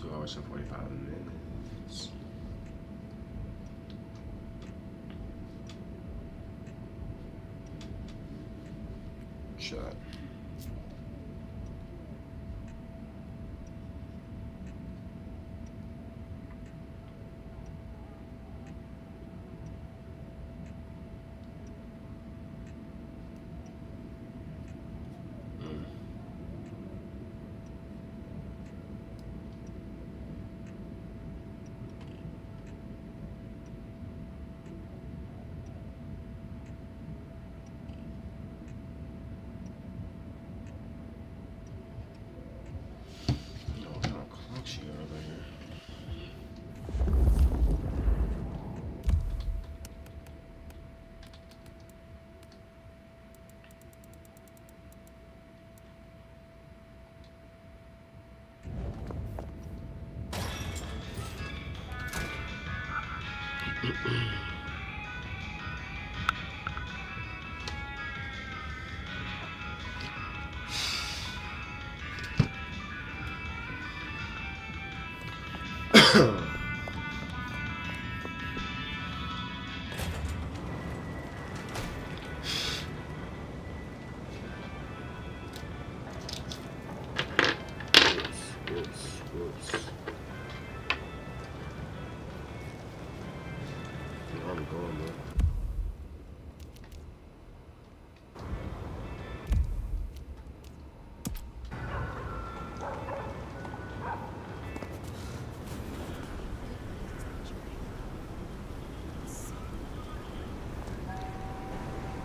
2 hours and 45 minutes. Shot.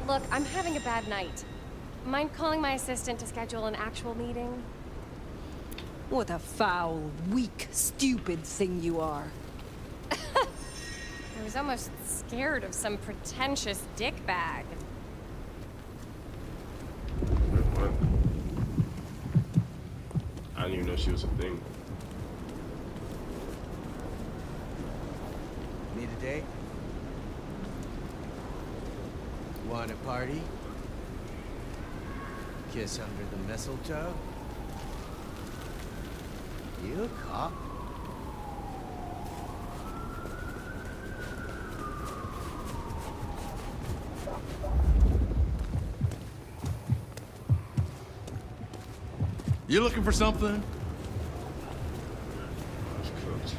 Look, I'm having a bad night. Mind calling my assistant to schedule an actual meeting? What a foul, weak, stupid thing you are. I was almost scared of some pretentious dickbag. What? I didn't even know she was a thing. Need a date? Want a party? Kiss under the mistletoe? You a cop? You looking for something? I was cooked.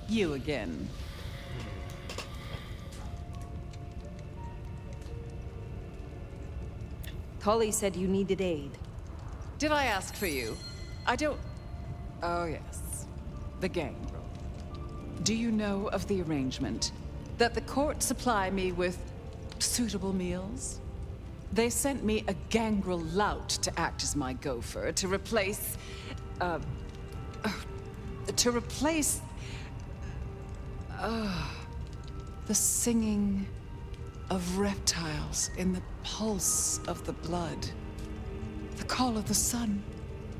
You again. Holly said you needed aid. Did I ask for you? I don't... Oh, yes. The gang. Do you know of the arrangement? that the court supply me with suitable meals. They sent me a gangrel lout to act as my gopher, to replace the singing of reptiles in the pulse of the blood. The call of the sun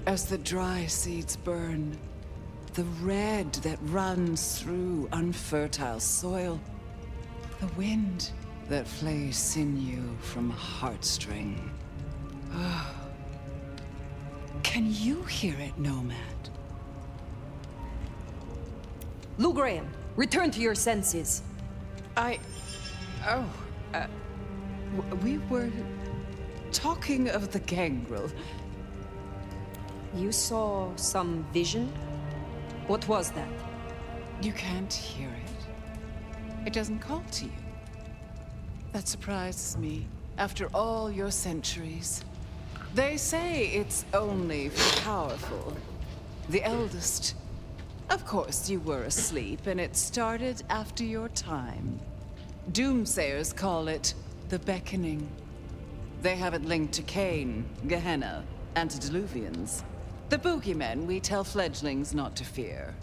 as the dry seeds burn. The red that runs through unfertile soil. The wind that flays sinew from heartstring. Can you hear it, Nomad? Lou Graham, return to your senses. We were talking of the gangrel. You saw some vision? What was that? You can't hear it. It doesn't call to you. That surprises me, after all your centuries. They say it's only for powerful. The eldest. Of course, you were asleep, and it started after your time. Doomsayers call it the Beckoning. They have it linked to Cain, Gehenna, antediluvians. The boogeymen we tell fledglings not to fear.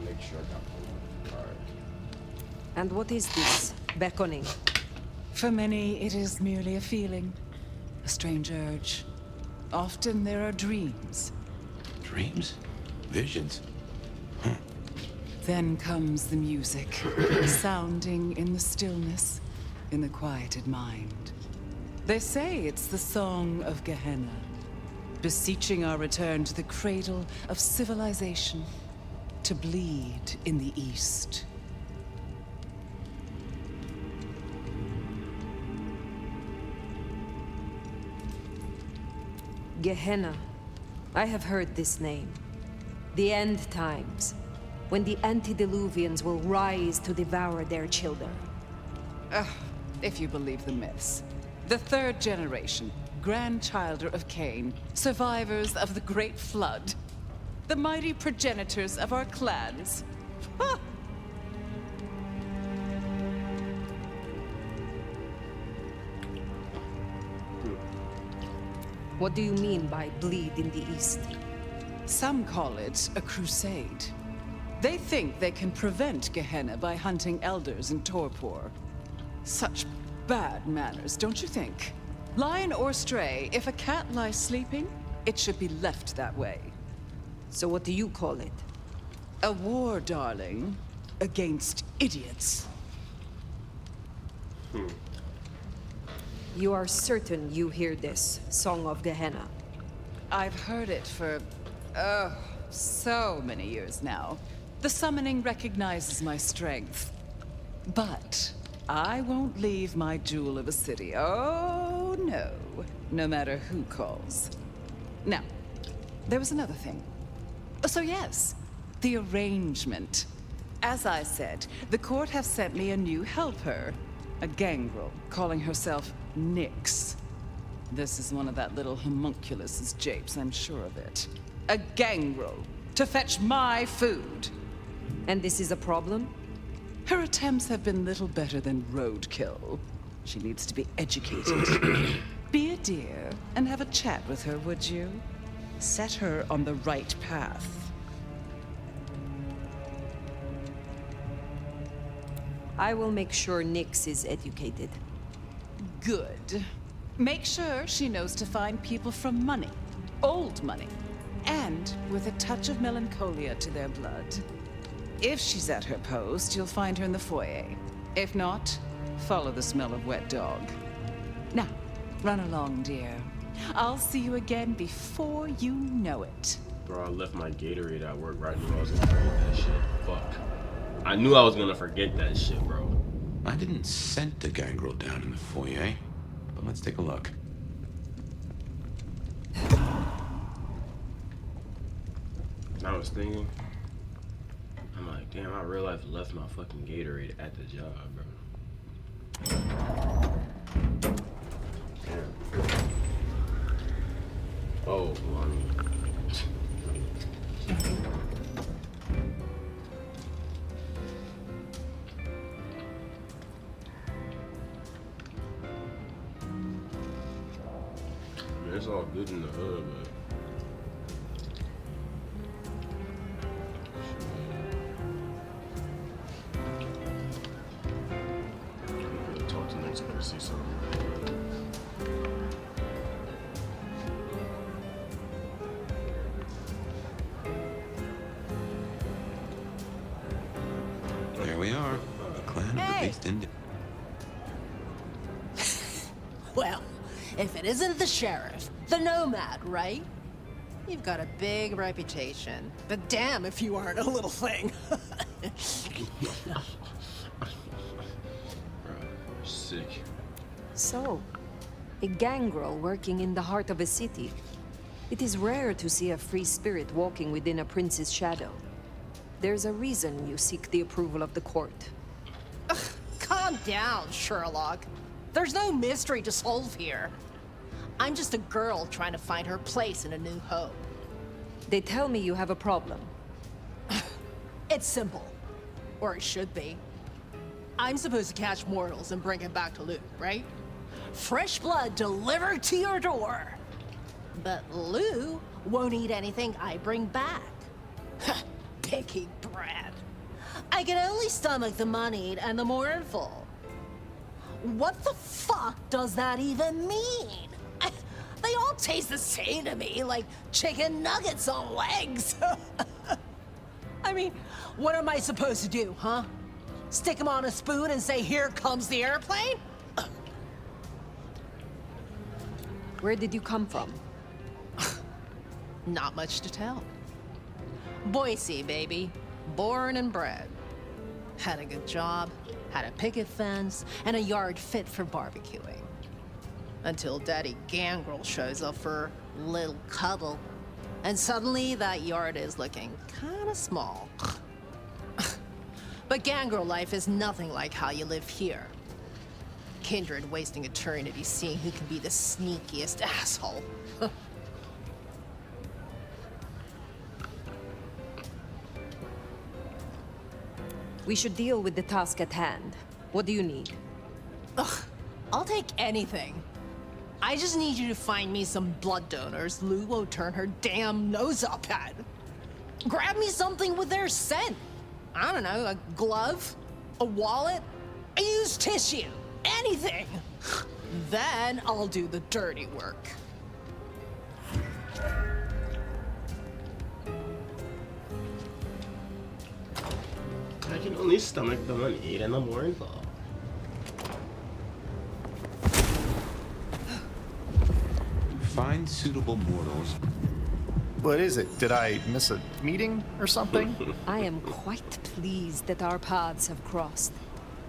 Make sure I got the card. And what is this beckoning? For many, it is merely a feeling, a strange urge. Often there are dreams. Dreams? Visions? Then comes the music, sounding in the stillness, in the quieted mind. They say it's the song of Gehenna, beseeching our return to the cradle of civilization, to bleed in the east. Gehenna. I have heard this name. The end times, when the antediluvians will rise to devour their children. If you believe the myths. The third generation, grandchilder of Cain, survivors of the Great Flood. The mighty progenitors of our clans. Ha! What do you mean by bleed in the east? Some call it a crusade. They think they can prevent Gehenna by hunting elders in torpor. Such bad manners, don't you think? Lion or stray, if a cat lies sleeping, it should be left that way. So what do you call it? A war, darling, against idiots. You are certain you hear this Song of Gehenna? I've heard it for, so many years now. The summoning recognizes my strength. But I won't leave my jewel of a city. Oh, no. No matter who calls. Now, there was another thing. So yes, the arrangement. As I said, the court have sent me a new helper. A gangrel, calling herself Nyx. This is one of that little homunculus's japes, I'm sure of it. A gangrel, to fetch my food. And this is a problem? Her attempts have been little better than roadkill. She needs to be educated. Be a dear and have a chat with her, would you? Set her on the right path. I will make sure Nyx is educated. Good. Make sure she knows to find people from money. Old money. And with a touch of melancholia to their blood. If she's at her post, you'll find her in the foyer. If not, follow the smell of wet dog. Now, run along, dear. I'll see you again before you know it. Bro, I left my Gatorade at work right now. I was gonna forget that shit. Fuck. I knew I was gonna forget that shit, bro. I didn't scent the gangrel down in the foyer, but let's take a look. And I was thinking, I'm like, damn, I real life left my fucking Gatorade at the job, bro. Damn. Oh, well, I mean. It's all good in the hood, but I'm gonna talk to next guy to see something. There we are, the clan of the Beast Indian. Well, if it isn't the sheriff, the nomad, right? You've got a big reputation, but damn if you aren't a little thing. Bro, you're sick. So, a gangrel working in the heart of a city. It is rare to see a free spirit walking within a prince's shadow. There's a reason you seek the approval of the court. Calm down, Sherlock. There's no mystery to solve here. I'm just a girl trying to find her place in a new home. They tell me you have a problem. It's simple. Or it should be. I'm supposed to catch mortals and bring him back to Lou, right? Fresh blood delivered to your door. But Lou won't eat anything I bring back. Picky brat. I can only stomach the moneyed and the mournful. What the fuck does that even mean? They all taste the same to me, like chicken nuggets on legs. I mean, what am I supposed to do, huh? Stick them on a spoon and say, here comes the airplane? Where did you come from? Not much to tell. Boise, baby. Born and bred. Had a good job, had a picket fence, and a yard fit for barbecuing. Until Daddy Gangrel shows up for a little cuddle. And suddenly that yard is looking kinda small. But Gangrel life is nothing like how you live here. Kindred wasting eternity seeing who can be the sneakiest asshole. We should deal with the task at hand. What do you need? Ugh, I'll take anything. I just need you to find me some blood donors Lou won't turn her damn nose up at. Grab me something with their scent. I don't know, a glove, a wallet, a used tissue, anything. Then I'll do the dirty work. I can only stomach the money and the mournful. Find suitable mortals. What is it? Did I miss a meeting or something? I am quite pleased that our paths have crossed.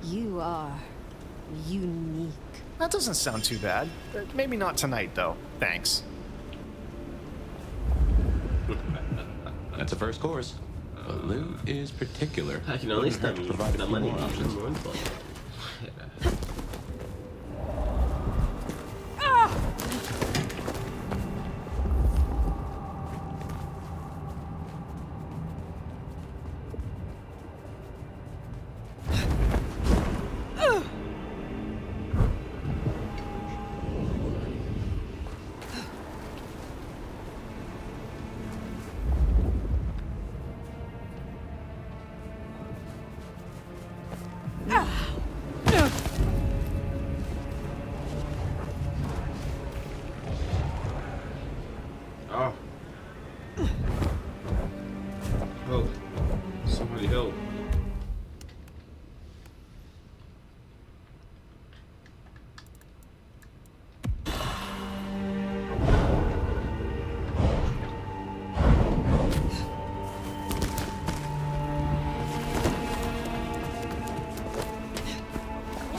You are unique. That doesn't sound too bad. Maybe not tonight, though. Thanks. That's a first course. But Lou is particular. I can only Wouldn't hurt to stomach provide a the few money more and the options. mournful.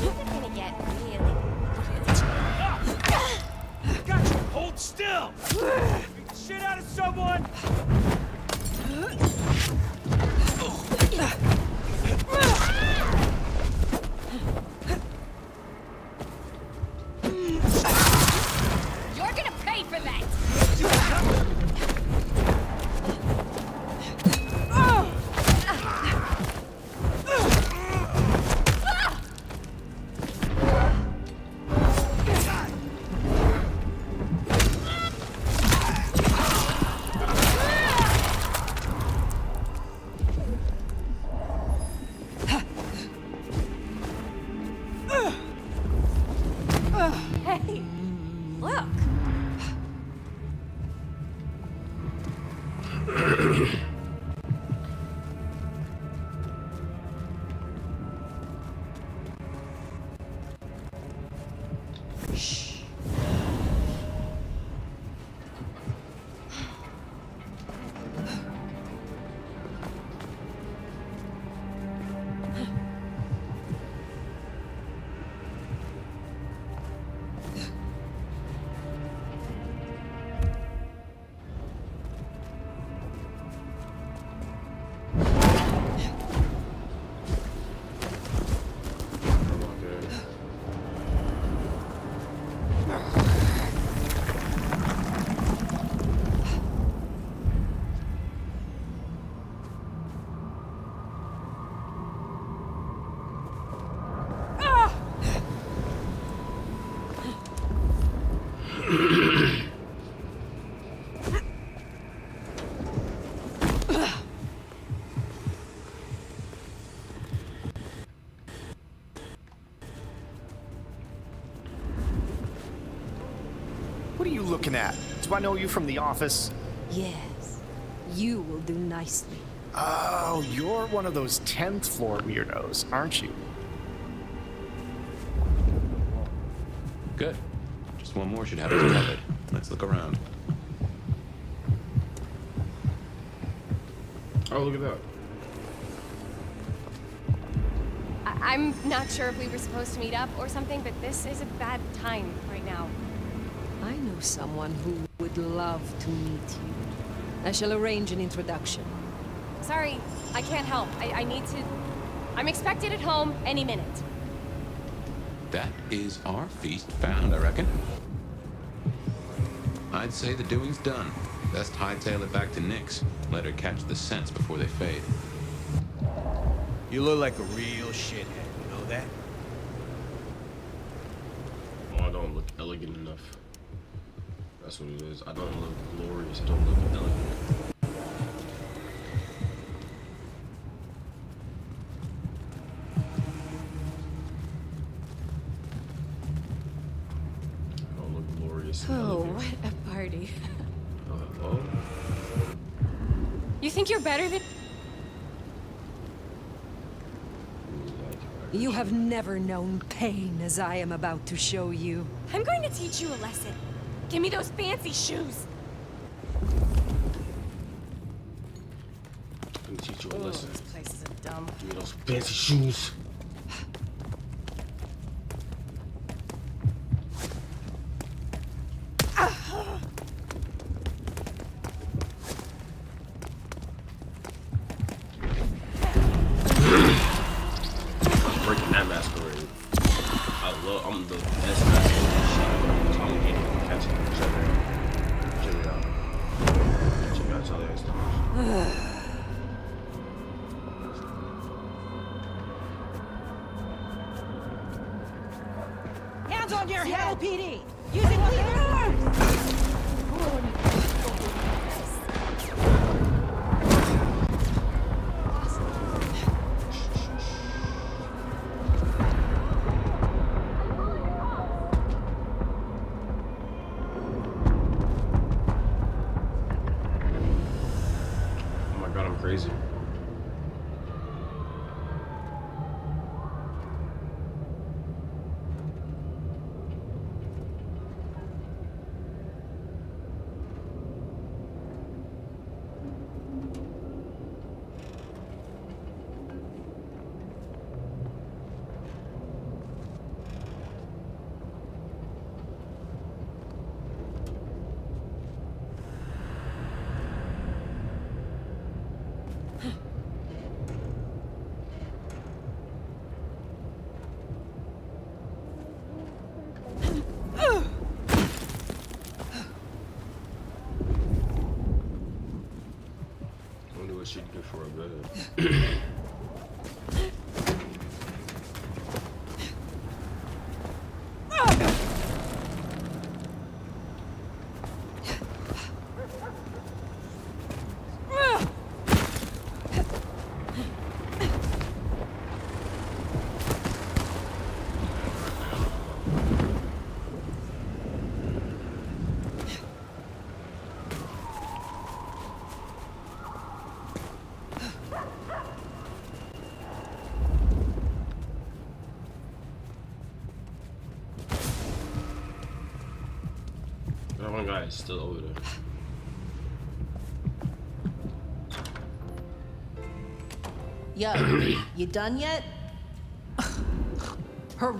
is gonna get really. Got you! Hold still! Beat the shit out of someone! You're gonna pay for that! Hey, look. What are you looking at? Do I know you from the office? Yes, you will do nicely. Oh, you're one of those 10th floor weirdos, aren't you? Good. Just one more should have us covered. Let's look around. Oh, look at that. I'm not sure if we were supposed to meet up or something, but this is a bad time right now. I know someone who would love to meet you. I shall arrange an introduction. Sorry, I can't help. I need to... I'm expected at home any minute. That is our feast found, I reckon. I'd say the doing's done. Best hightail it back to Nyx. Let her catch the scents before they fade. You look like a real shithead, you know that? Oh, I don't look elegant enough. That's what it is. I don't look glorious. I don't look elegant. I don't look glorious. and Oh, elegant. what a party. Oh. You think you're better than... You have never known pain as I am about to show you. I'm going to teach you a lesson. Give me those fancy shoes. Let me teach you a lesson. This place is a dump. Give me those fancy shoes. Breaking that masquerade. I'm the best masquerade. I'm getting catching each other. Check it out. Check out all that stuff. Hands on your head, PD! Using levers! Oh my god, I'm crazy. shit good for a bed. That one guy is still over there. Yo, you done yet? Her.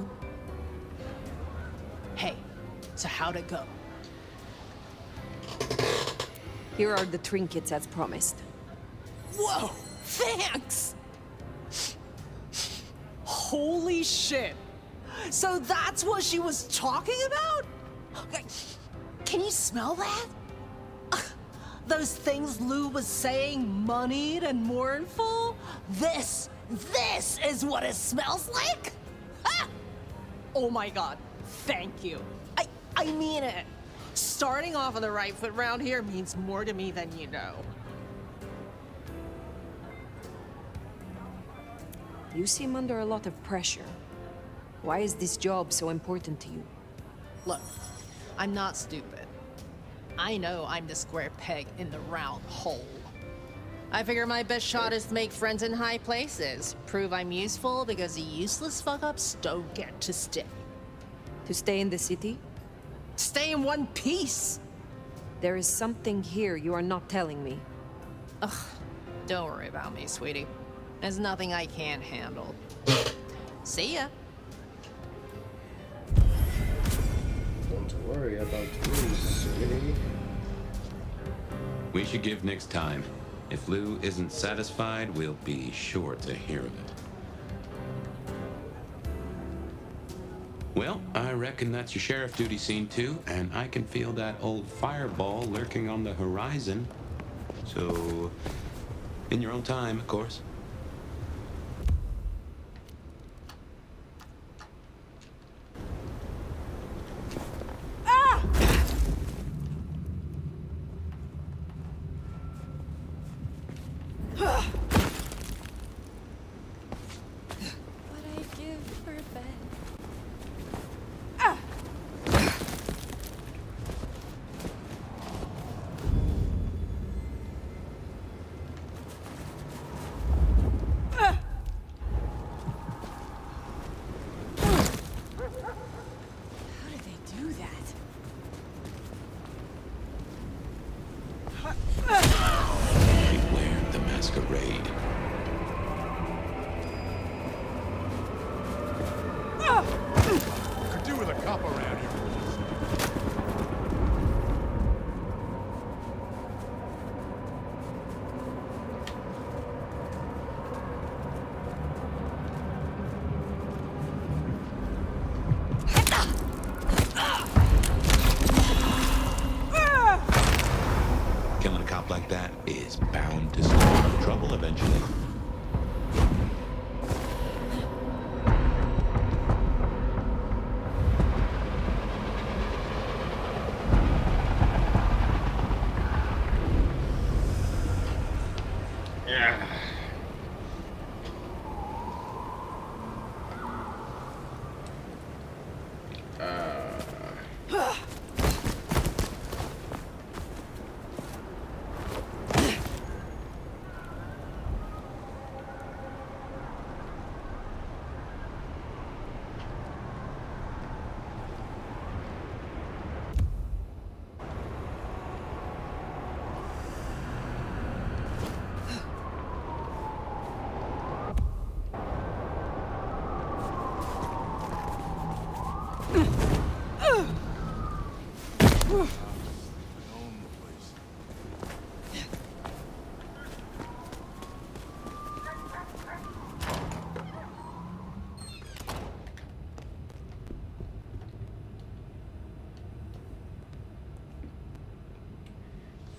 Hey, so how'd it go? Here are the trinkets as promised. Whoa, thanks! Holy shit! So that's what she was talking about? Can you smell that? Those things Lou was saying, moneyed and mournful? This is what it smells like? Ah! Oh my god, thank you. I mean it. Starting off on the right foot round here means more to me than you know. You seem under a lot of pressure. Why is this job so important to you? Look, I'm not stupid. I know I'm the square peg in the round hole. I figure my best shot is to make friends in high places. Prove I'm useful because the useless fuck-ups don't get to stay. To stay in the city? Stay in one piece! There is something here you are not telling me. Ugh, don't worry about me, sweetie. There's nothing I can't handle. See ya. Don't worry about me, sweetie. We should give Nix time. If Lou isn't satisfied, we'll be sure to hear of it. Well, I reckon that's your sheriff duty scene too, and I can feel that old fireball lurking on the horizon. So, in your own time, of course. Beware the Masquerade. Could do with a cop around here. Killing a cop like that is bound to start trouble eventually. Yeah.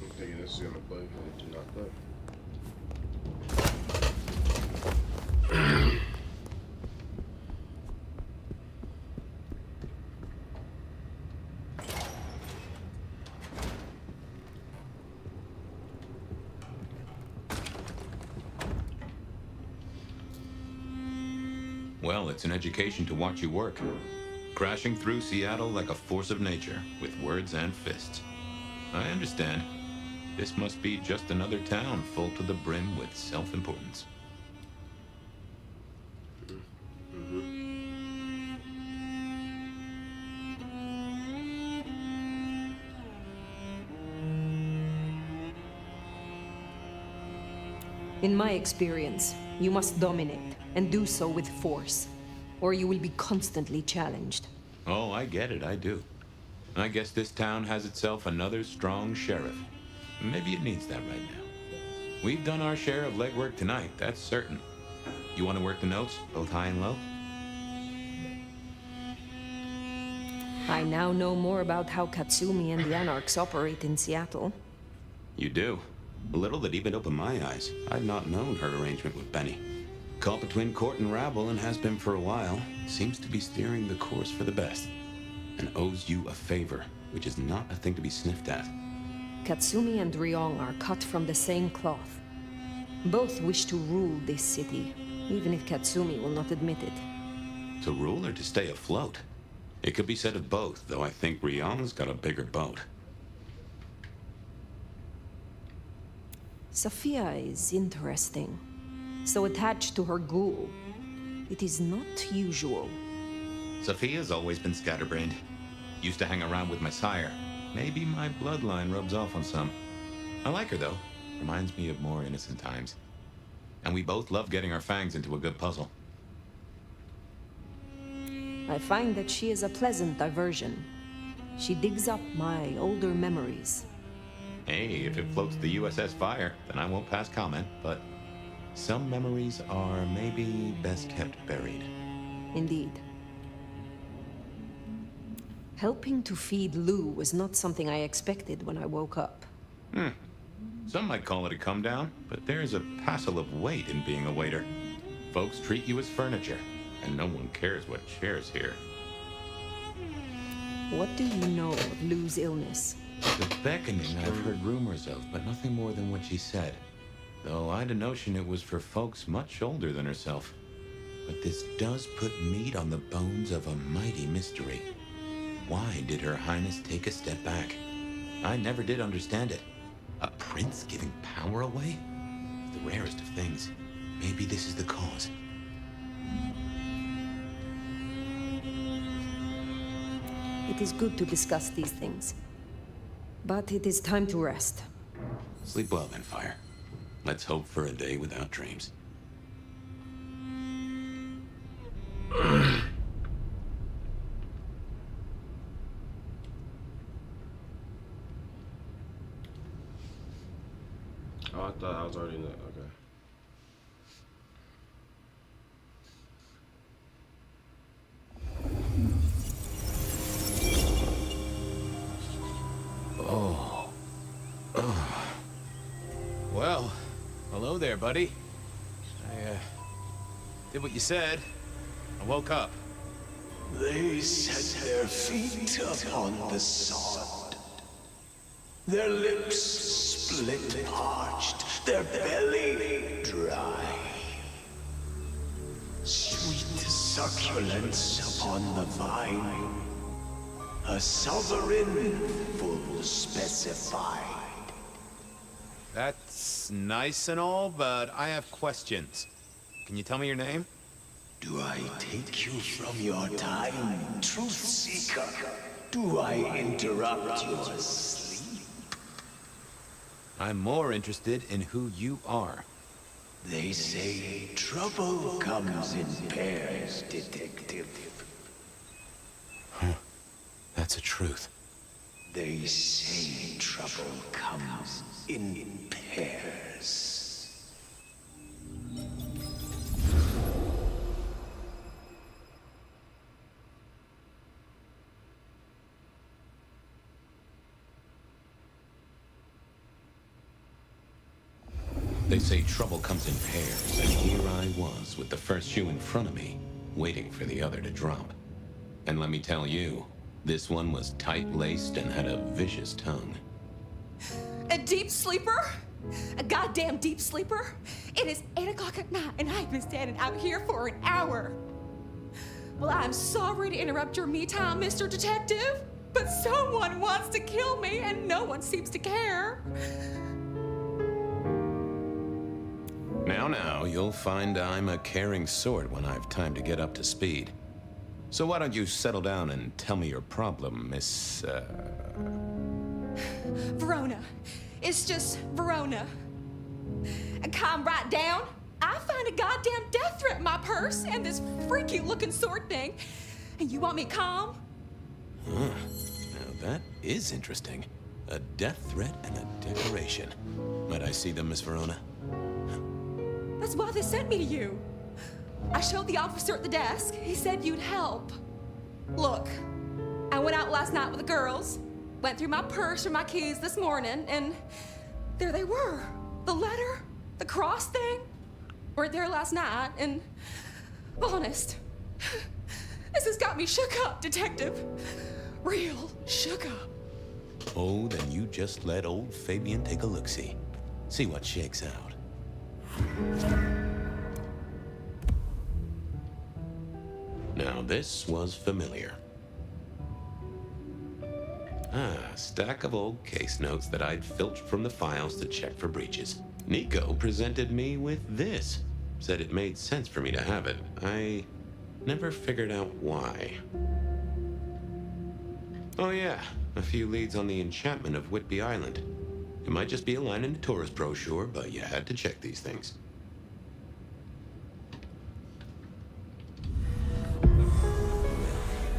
I'm thinking this is gonna play, but it did not play. Well, it's an education to watch you work. Crashing through Seattle like a force of nature, with words and fists. I understand. This must be just another town full to the brim with self-importance. In my experience, you must dominate, and do so with force, or you will be constantly challenged. Oh, I get it, I do. I guess this town has itself another strong sheriff. Maybe it needs that right now. We've done our share of legwork tonight, that's certain. You want to work the notes, both high and low? I now know more about how Katsumi and the Anarchs operate in Seattle. You do. A little that even opened my eyes. I'd not known her arrangement with Benny. Caught between court and rabble and has been for a while. Seems to be steering the course for the best. And owes you a favor, which is not a thing to be sniffed at. Katsumi and Ryong are cut from the same cloth. Both wish to rule this city, even if Katsumi will not admit it. To rule or to stay afloat? It could be said of both, though I think Ryong's got a bigger boat. Sophia is interesting. So attached to her ghoul. It is not usual. Sophia's always been scatterbrained. Used to hang around with my sire. Maybe my bloodline rubs off on some. I like her, though. Reminds me of more innocent times. And we both love getting our fangs into a good puzzle. I find that she is a pleasant diversion. She digs up my older memories. Hey, if it floats the USS Fire, then I won't pass comment, but some memories are maybe best kept buried. Indeed. Helping to feed Lou was not something I expected when I woke up. Some might call it a come down, but there's a passel of weight in being a waiter. Folks treat you as furniture, and no one cares what shares here. What do you know of Lou's illness? The beckoning I've heard rumors of, but nothing more than what she said. Though I'd a notion it was for folks much older than herself. But this does put meat on the bones of a mighty mystery. Why did Her Highness take a step back? I never did understand it. A prince giving power away? The rarest of things. Maybe this is the cause. It is good to discuss these things. But it is time to rest. Sleep well then, Fire. Let's hope for a day without dreams. Oh, I thought I was already in the... Okay. Well, hello there, buddy. I, did what you said. I woke up. They set their feet upon the sod. Their lips split parched, their belly dry. Sweet succulence upon the vine. A sovereign full specified. That's nice and all, but I have questions. Can you tell me your name? Do I take you from your time, truth seeker? Do I interrupt your sleep? I'm more interested in who you are. They say trouble comes in pairs, detective. That's a truth. They say trouble comes in pairs. They say trouble comes in pairs, and here I was with the first shoe in front of me, waiting for the other to drop. And let me tell you, this one was tight-laced and had a vicious tongue. A deep sleeper? A goddamn deep sleeper? It is 8 o'clock at night and I've been standing out here for an hour. Well, I'm sorry to interrupt your me time, Mr. Detective, but someone wants to kill me and no one seems to care. Now, you'll find I'm a caring sort when I've time to get up to speed. So why don't you settle down and tell me your problem, Miss, Verona. It's just Verona. And calm right down. I find a goddamn death threat in my purse and this freaky looking sword thing. And you want me calm? Huh. Now that is interesting. A death threat and a decoration. Might I see them, Miss Verona? That's why they sent me to you. I showed the officer at the desk. He said you'd help. Look, I went out last night with the girls, went through my purse for my keys this morning, and there they were. The letter, the cross thing, weren't there last night, and honest, this has got me shook up, Detective. Real shook up. Oh, then you just let old Fabian take a look-see. See what shakes out. Now this was familiar. A stack of old case notes that I'd filched from the files to check for breaches. Nico presented me with this. Said it made sense for me to have it. I never figured out why. Oh yeah, a few leads on the enchantment of Whitby Island. It might just be a line in the tourist brochure, but you had to check these things.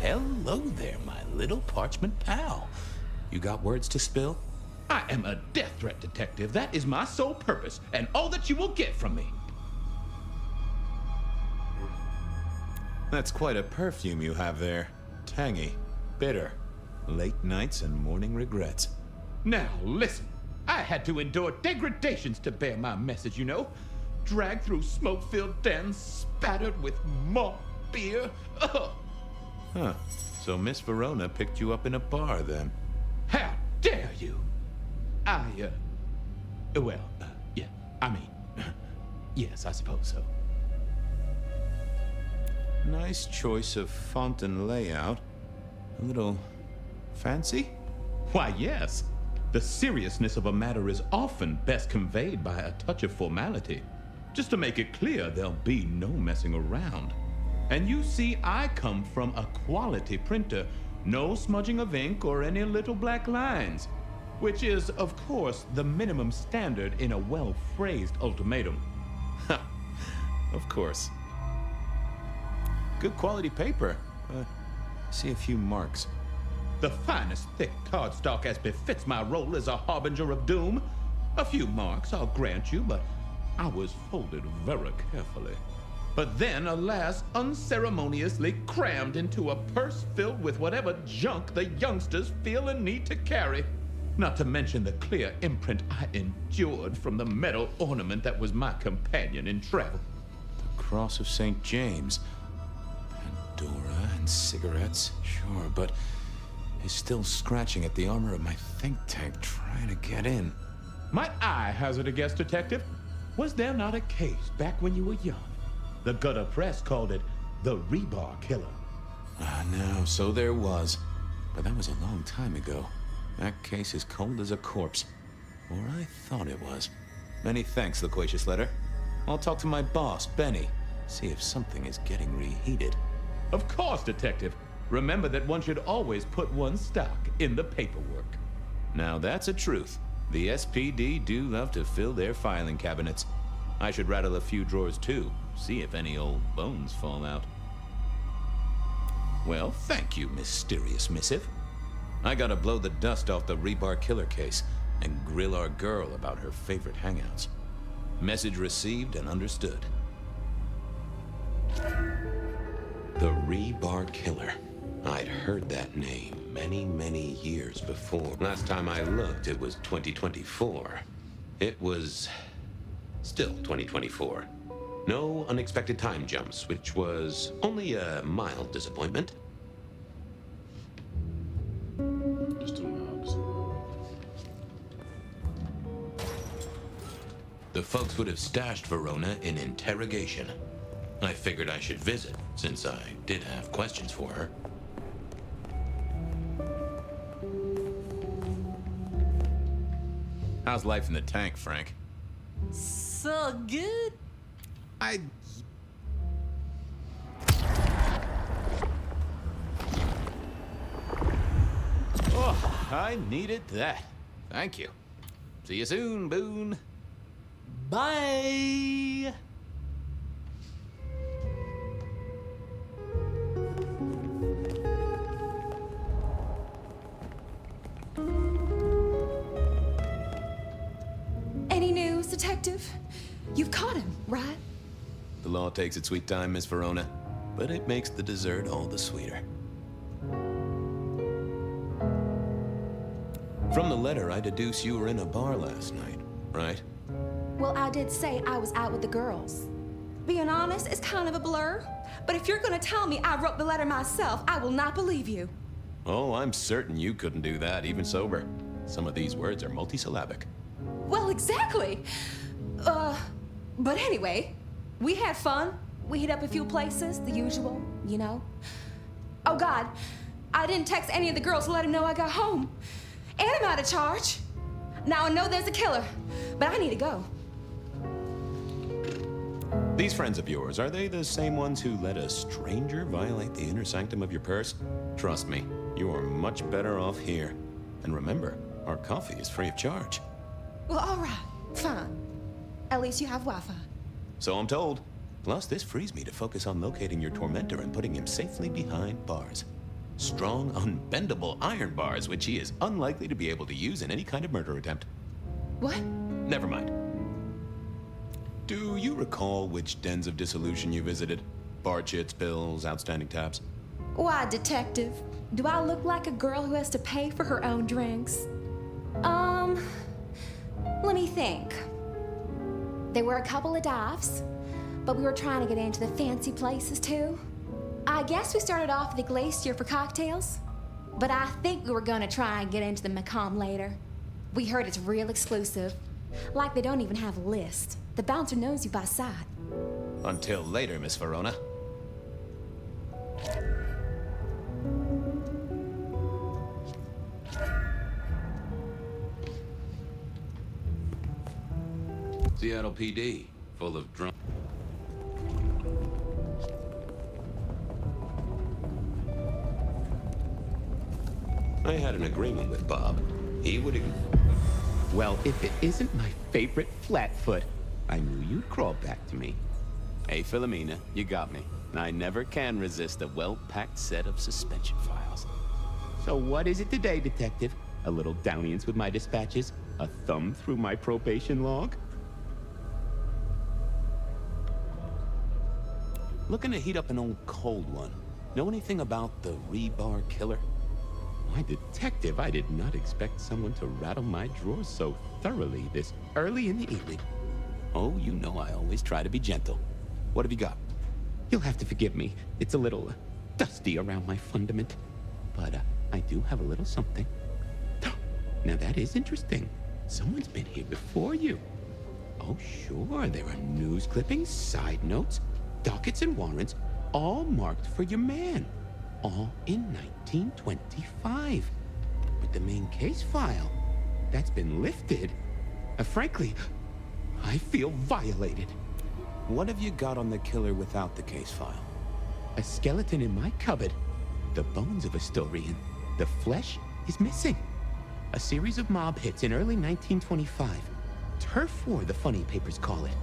Hello there, my little parchment pal. You got words to spill? I am a death threat detective. That is my sole purpose, and all that you will get from me. That's quite a perfume you have there. Tangy, bitter, late nights and morning regrets. Now, listen. I had to endure degradations to bear my message, you know. Dragged through smoke-filled dens, spattered with malt beer. Ugh. Huh. So Miss Verona picked you up in a bar, then? How dare you? Yeah, I mean, yes, I suppose so. Nice choice of font and layout. A little fancy? Why, yes. The seriousness of a matter is often best conveyed by a touch of formality. Just to make it clear, there'll be no messing around. And you see, I come from a quality printer. No smudging of ink or any little black lines. Which is, of course, the minimum standard in a well-phrased ultimatum. Ha! Of course. Good quality paper. See a few marks. The finest thick cardstock as befits my role as a harbinger of doom. A few marks, I'll grant you, but I was folded very carefully. But then, alas, unceremoniously crammed into a purse filled with whatever junk the youngsters feel a need to carry. Not to mention the clear imprint I endured from the metal ornament that was my companion in travel. The Cross of St. James. Pandora and cigarettes, sure, but he's still scratching at the armor of my think tank trying to get in. Might I hazard a guess, Detective? Was there not a case back when you were young? The gutter press called it the Rebar Killer. No, so there was. But that was a long time ago. That case is cold as a corpse. Or I thought it was. Many thanks, loquacious letter. I'll talk to my boss, Benny. See if something is getting reheated. Of course, Detective. Remember that one should always put one's stock in the paperwork. Now that's a truth. The SPD do love to fill their filing cabinets. I should rattle a few drawers too. See if any old bones fall out. Well, thank you, mysterious missive. I gotta blow the dust off the Rebar Killer case and grill our girl about her favorite hangouts. Message received and understood. The Rebar Killer. I'd heard that name many years before. Last time I looked, it was 2024. It was still 2024. No unexpected time jumps, which was only a mild disappointment. Just a mild disappointment. The folks would have stashed Verona in interrogation. I figured I should visit, since I did have questions for her. How's life in the tank, Frank? So good. Oh, I needed that. Thank you. See you soon, Boone. Bye. Any news, Detective? You've caught him, right? The law takes its sweet time, Miss Verona, but it makes the dessert all the sweeter. From the letter, I deduce you were in a bar last night, right? Well, I did say I was out with the girls. Being honest, it's kind of a blur. But if you're gonna tell me I wrote the letter myself, I will not believe you. Oh, I'm certain you couldn't do that, even sober. Some of these words are multisyllabic. Well, exactly. But anyway, we had fun. We hit up a few places, the usual, you know. Oh God, I didn't text any of the girls to let them know I got home. And I'm out of charge. Now I know there's a killer, but I need to go. These friends of yours, are they the same ones who let a stranger violate the inner sanctum of your purse? Trust me, you are much better off here. And remember, our coffee is free of charge. Well, all right, fine. At least you have Wi-Fi. So I'm told. Plus, this frees me to focus on locating your tormentor and putting him safely behind bars. Strong, unbendable iron bars, which he is unlikely to be able to use in any kind of murder attempt. What? Never mind. Do you recall which dens of dissolution you visited? Bar chits, bills, outstanding tabs? Why, Detective? Do I look like a girl who has to pay for her own drinks? Let me think. There were a couple of dives, but we were trying to get into the fancy places too. I guess we started off at the Glacier for cocktails, but I think we were gonna try and get into the Macomb later. We heard it's real exclusive. Like they don't even have a list. The bouncer knows you by sight. Until later, Miss Verona. Seattle PD, full of drunk. I had an agreement with Bob. He would... Well, if it isn't my favorite Flatfoot, I knew you'd crawl back to me. Hey, Philomena, you got me. I never can resist a well-packed set of suspension files. So what is it today, Detective? A little dalliance with my dispatches? A thumb through my probation log? Looking to heat up an old cold one. Know anything about the rebar killer? Why, Detective, I did not expect someone to rattle my drawers so thoroughly this early in the evening. Oh, you know I always try to be gentle. What have you got? You'll have to forgive me. It's a little dusty around my fundament. But I do have a little something. Now that is interesting. Someone's been here before you. Oh, sure, there are news clippings, side notes, dockets and warrants, all marked for your man. All in 1925. But the main case file, that's been lifted. Frankly, I feel violated. What have you got on the killer without the case file? A skeleton in my cupboard. The bones of a Storian. The flesh is missing. A series of mob hits in early 1925. Turf war, the funny papers call it.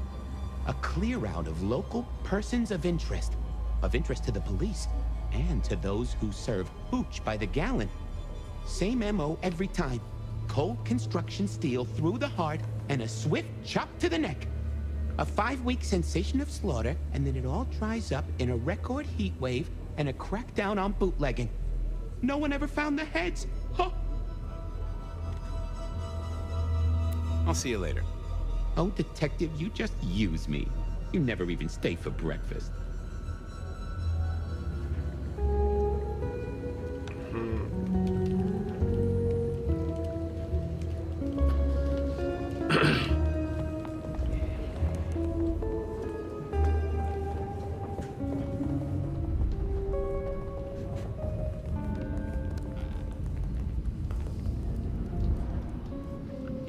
A clear out of local persons of interest to the police, and to those who serve hooch by the gallon. Same MO every time. Cold construction steel through the heart and a swift chop to the neck. A 5-week sensation of slaughter, and then it all dries up in a record heat wave and a crackdown on bootlegging. No one ever found the heads. Huh. I'll see you later. Oh, Detective, you just use me. You never even stay for breakfast.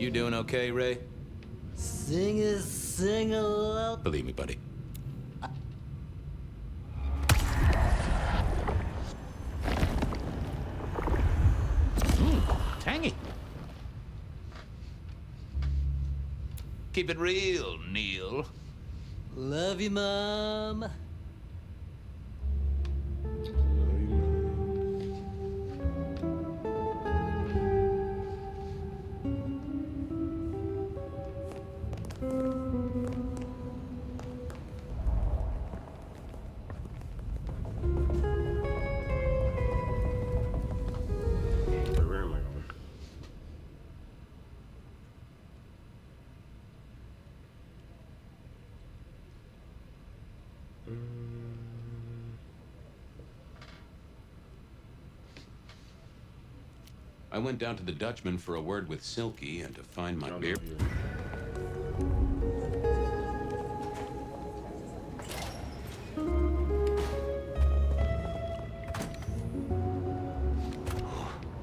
You doing okay, Ray? Sing along. Believe me, buddy. Tangy. Keep it real, Neil. Love you, Mom. Where am I going? I went down to the Dutchman for a word with Silky and to find my beer.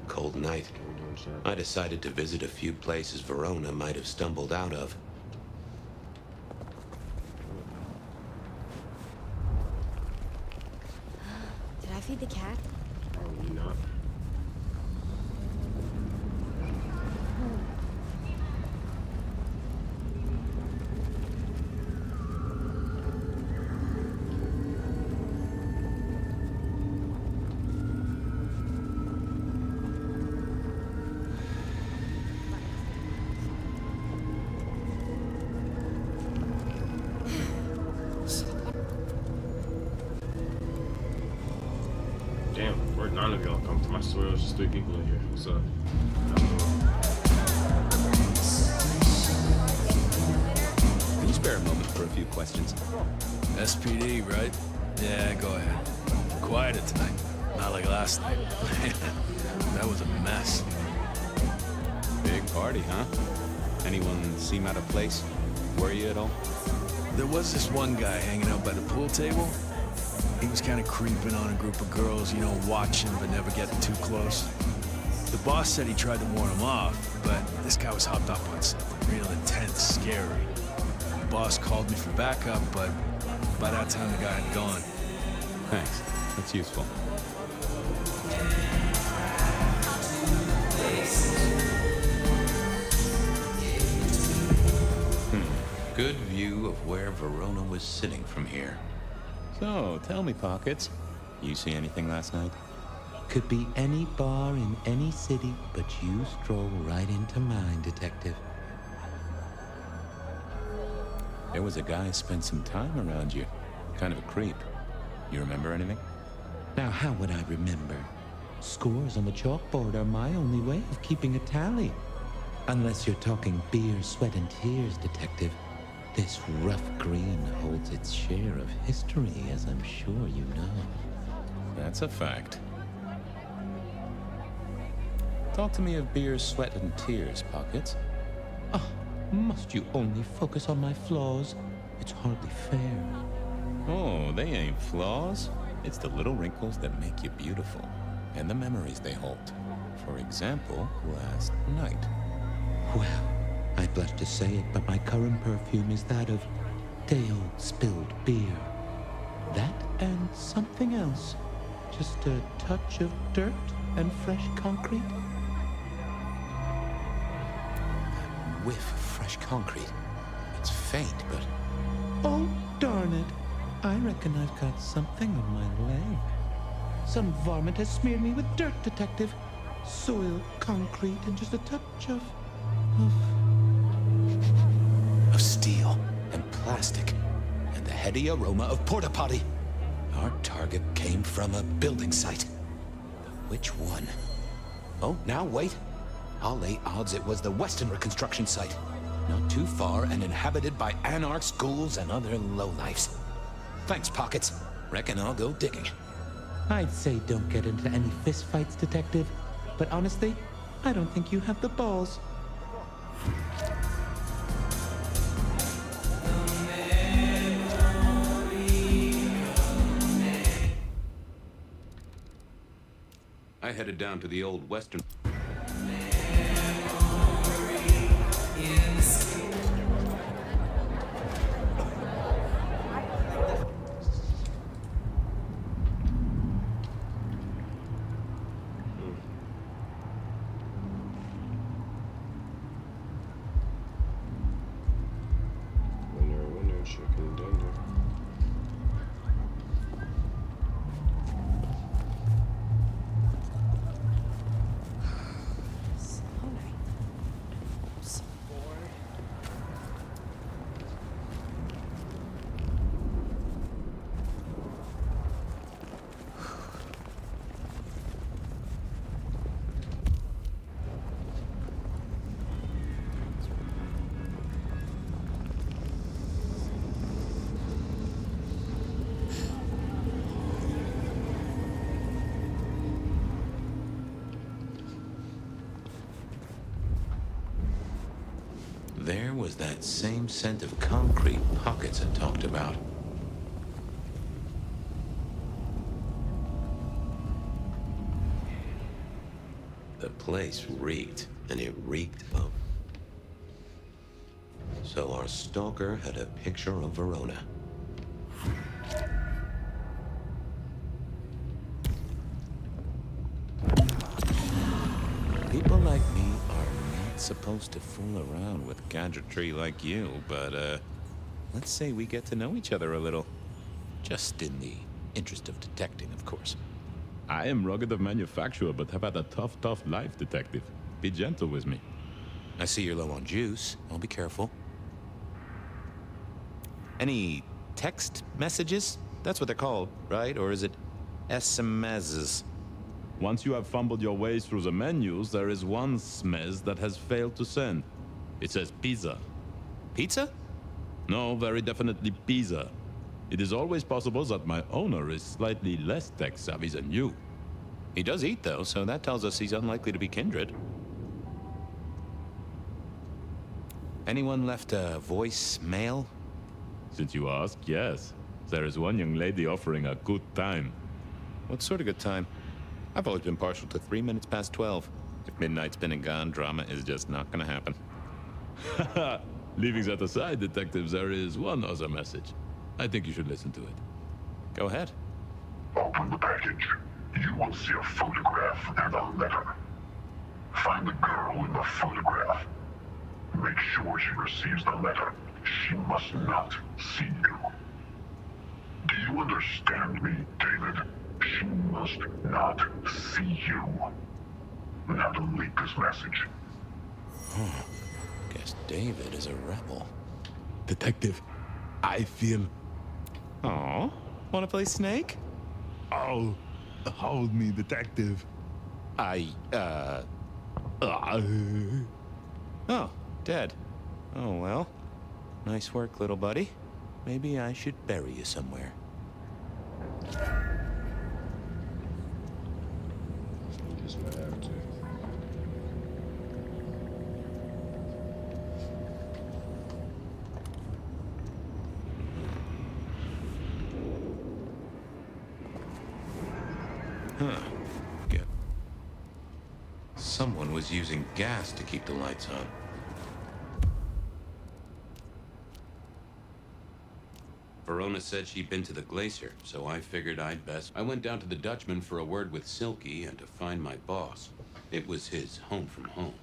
Cold night. I decided to visit a few places Verona might have stumbled out of. Did I feed the cat? Probably not. Damn, where'd none of y'all come from? I swear it was just 3 people in here. What's up? Can you spare a moment for a few questions? SPD, right? Yeah, go ahead. Quieter tonight. Not like last night. That was a mess. Big party, huh? Anyone seem out of place? Worry you at all? There was this one guy hanging out by the pool table. He was kind of creeping on a group of girls, you know, watching but never getting too close. The boss said he tried to warn him off, but this guy was hopped up on something real intense, scary. The boss called me for backup, but by that time the guy had gone. Thanks. That's useful. Good view of where Verona was sitting from here. So, tell me, Pockets. You see anything last night? Could be any bar in any city, but you stroll right into mine, Detective. There was a guy spent some time around you. Kind of a creep. You remember anything? Now, how would I remember? Scores on the chalkboard are my only way of keeping a tally. Unless you're talking beer, sweat, and tears, Detective. This rough green holds its share of history, as I'm sure you know. That's a fact. Talk to me of beer, sweat, and tears, Pockets. Oh, must you only focus on my flaws? It's hardly fair. Oh, they ain't flaws. It's the little wrinkles that make you beautiful, and the memories they hold. For example, last night. Well, I blush to say it, but my current perfume is that of day-old spilled beer. That and something else. Just a touch of dirt and fresh concrete. That whiff of fresh concrete. It's faint, but... Oh, darn it. I reckon I've got something on my leg. Some varmint has smeared me with dirt, Detective. Soil, concrete, and just a touch of steel and plastic and the heady aroma of porta potty. Our target came from a building site. Which one? Oh, now wait. I'll lay odds it was the Western construction site. Not too far and inhabited by anarchs, ghouls, and other lowlifes. Thanks, Pockets. Reckon I'll go digging. I'd say don't get into any fistfights, Detective. But honestly, I don't think you have the balls. I headed down to the old Western. was that same scent of concrete Pockets had talked about. The place reeked, and it reeked of... So our stalker had a picture of Verona. People like me are not supposed to fool around with gadgetry like you, but, let's say we get to know each other a little. Just in the interest of detecting, of course. I am rugged of manufacture, but have had a tough life, detective. Be gentle with me. I see you're low on juice. I'll be careful. Any text messages? That's what they're called, right? Or is it SMSs? Once you have fumbled your way through the menus, there is one smez that has failed to send. It says pizza. Pizza? No, very definitely pizza. It is always possible that my owner is slightly less tech-savvy than you. He does eat, though, so that tells us he's unlikely to be kindred. Anyone left a voicemail? Since you ask, yes. There is one young lady offering a good time. What sort of good time? I've always been partial to 3 minutes past 12. If midnight's been and gone, drama is just not gonna happen. Leaving that aside, detectives, there is one other message. I think you should listen to it. Go ahead. Open the package. You will see a photograph and a letter. Find the girl in the photograph. Make sure she receives the letter. She must not see you. Do you understand me, David? She must not see you. Now delete this message. Guess David is a rebel. Detective, I feel... Aw, wanna play Snake? Oh, hold me, detective. Oh, dead. Oh, well. Nice work, little buddy. Maybe I should bury you somewhere. Huh. Good. Someone was using gas to keep the lights on. Verona said she'd been to the glacier, so I figured I'd best. I went down to the Dutchman for a word with Silky and to find my boss. It was his home from home.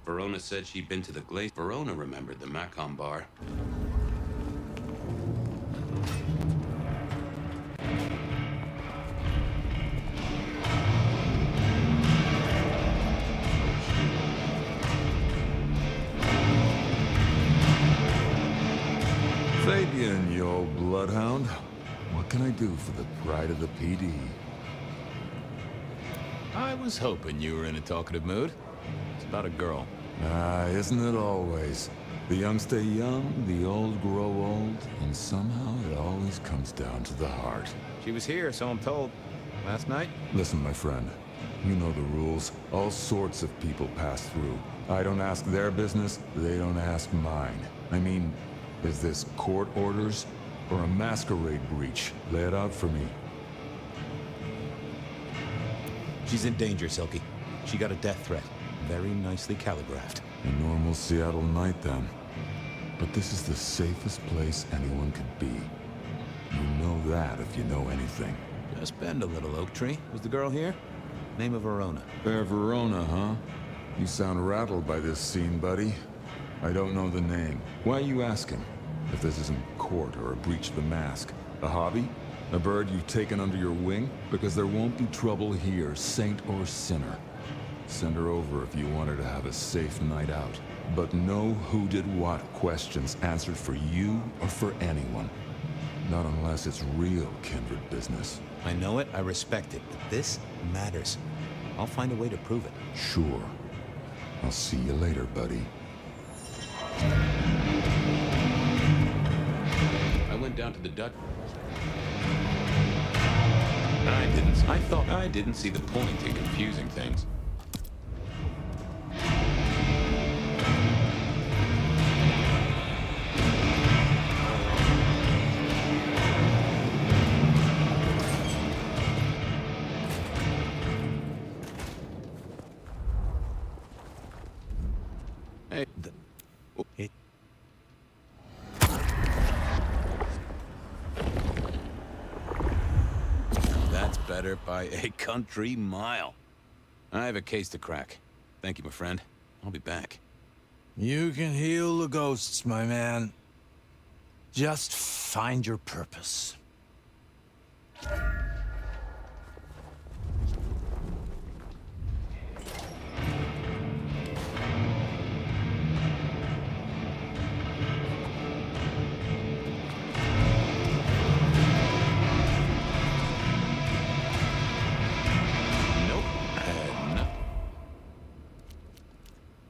Verona said she'd been to the glacier. Verona remembered the Macom bar. Fabian, you old bloodhound. What can I do for the pride of the PD? I was hoping you were in a talkative mood. It's about a girl. Isn't it always? The young stay young, the old grow old, and somehow it always comes down to the heart. She was here, so I'm told. Last night? Listen, my friend. You know the rules. All sorts of people pass through. I don't ask their business, they don't ask mine. I mean, is this court orders or a masquerade breach? Lay it out for me. She's in danger, Silky. She got a death threat. Very nicely caligraphed. A normal Seattle night, then. But this is the safest place anyone could be. You know that if you know anything. Just bend a little, Oak Tree. Was the girl here? Name of Verona. Fair Verona, huh? You sound rattled by this scene, buddy. I don't know the name. Why are you asking? If this isn't court or a breach of the mask. A hobby? A bird you've taken under your wing? Because there won't be trouble here, saint or sinner. Send her over if you want her to have a safe night out. But no who did what questions answered for you or for anyone. Not unless it's real kindred business. I know it, I respect it, but this matters. I'll find a way to prove it. Sure. I'll see you later, buddy. I went down to the Dutch. I thought I didn't see the point in confusing things. That's better by a country mile. I have a case to crack. Thank you, my friend. I'll be back. You can heal the ghosts, my man. Just find your purpose.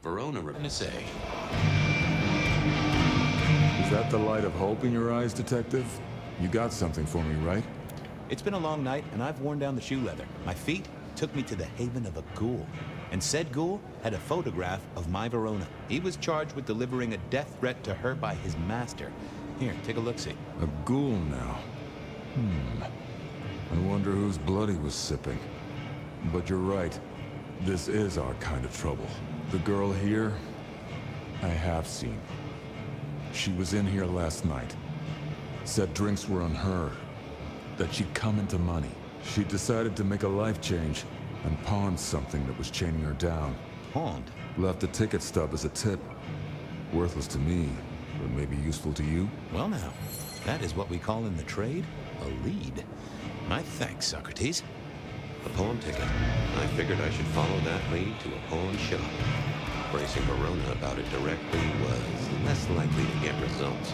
Verona say. Is that the light of hope in your eyes, Detective? You got something for me, right? It's been a long night, and I've worn down the shoe leather. My feet took me to the haven of a ghoul. And said ghoul had a photograph of my Verona. He was charged with delivering a death threat to her by his master. Here, take a look-see. A ghoul now. I wonder whose blood he was sipping. But you're right. This is our kind of trouble. The girl here, I have seen. She was in here last night. Said drinks were on her. That she'd come into money. She decided to make a life change and pawned something that was chaining her down. Pawned? Left a ticket stub as a tip. Worthless to me, but maybe useful to you? Well now, that is what we call in the trade a lead. My thanks, Socrates. A pawn ticket. I figured I should follow that lead to a pawn shop. Bracing Verona about it directly was less likely to get results.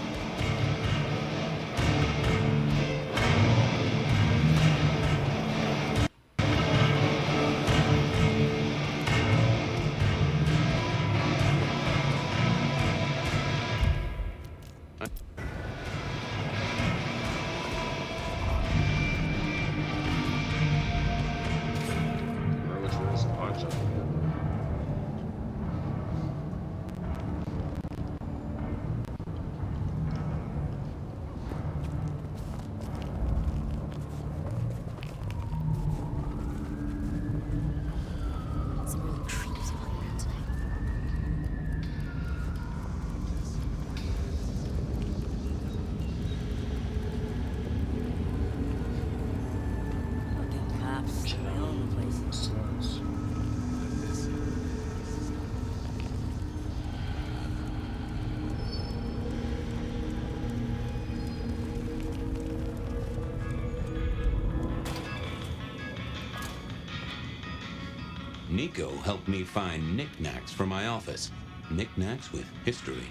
Nico helped me find knickknacks for my office. Knickknacks with history.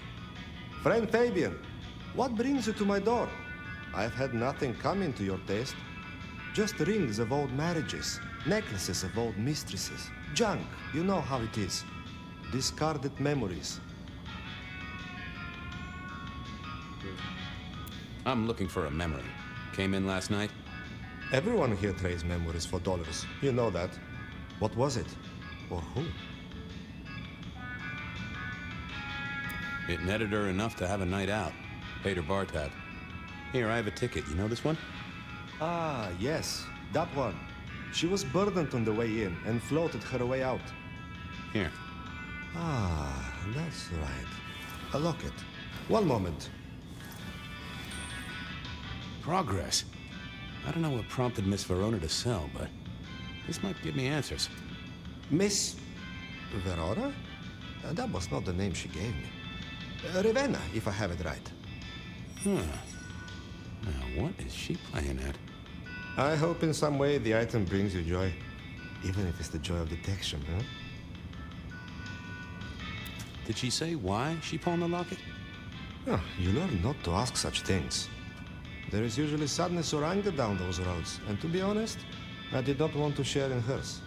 Friend Fabian, what brings you to my door? I've had nothing coming to your taste. Just rings of old marriages, necklaces of old mistresses, junk, you know how it is. Discarded memories. I'm looking for a memory. Came in last night? Everyone here trades memories for dollars. You know that. What was it? Or who? It netted her enough to have a night out. Paid her bar tab. Here, I have a ticket. You know this one? Ah, yes. That one. She was burdened on the way in and floated her way out. Here. Ah, that's right. A locket. One moment. Progress. I don't know what prompted Miss Verona to sell, but this might give me answers. Miss Verona? That was not the name she gave me. Ravenna, if I have it right. Huh. Now, what is she playing at? I hope in some way the item brings you joy. Even if it's the joy of detection, huh? Did she say why she pawned the locket? Oh, you learn not to ask such things. There is usually sadness or anger down those roads, and to be honest, I did not want to share in hers.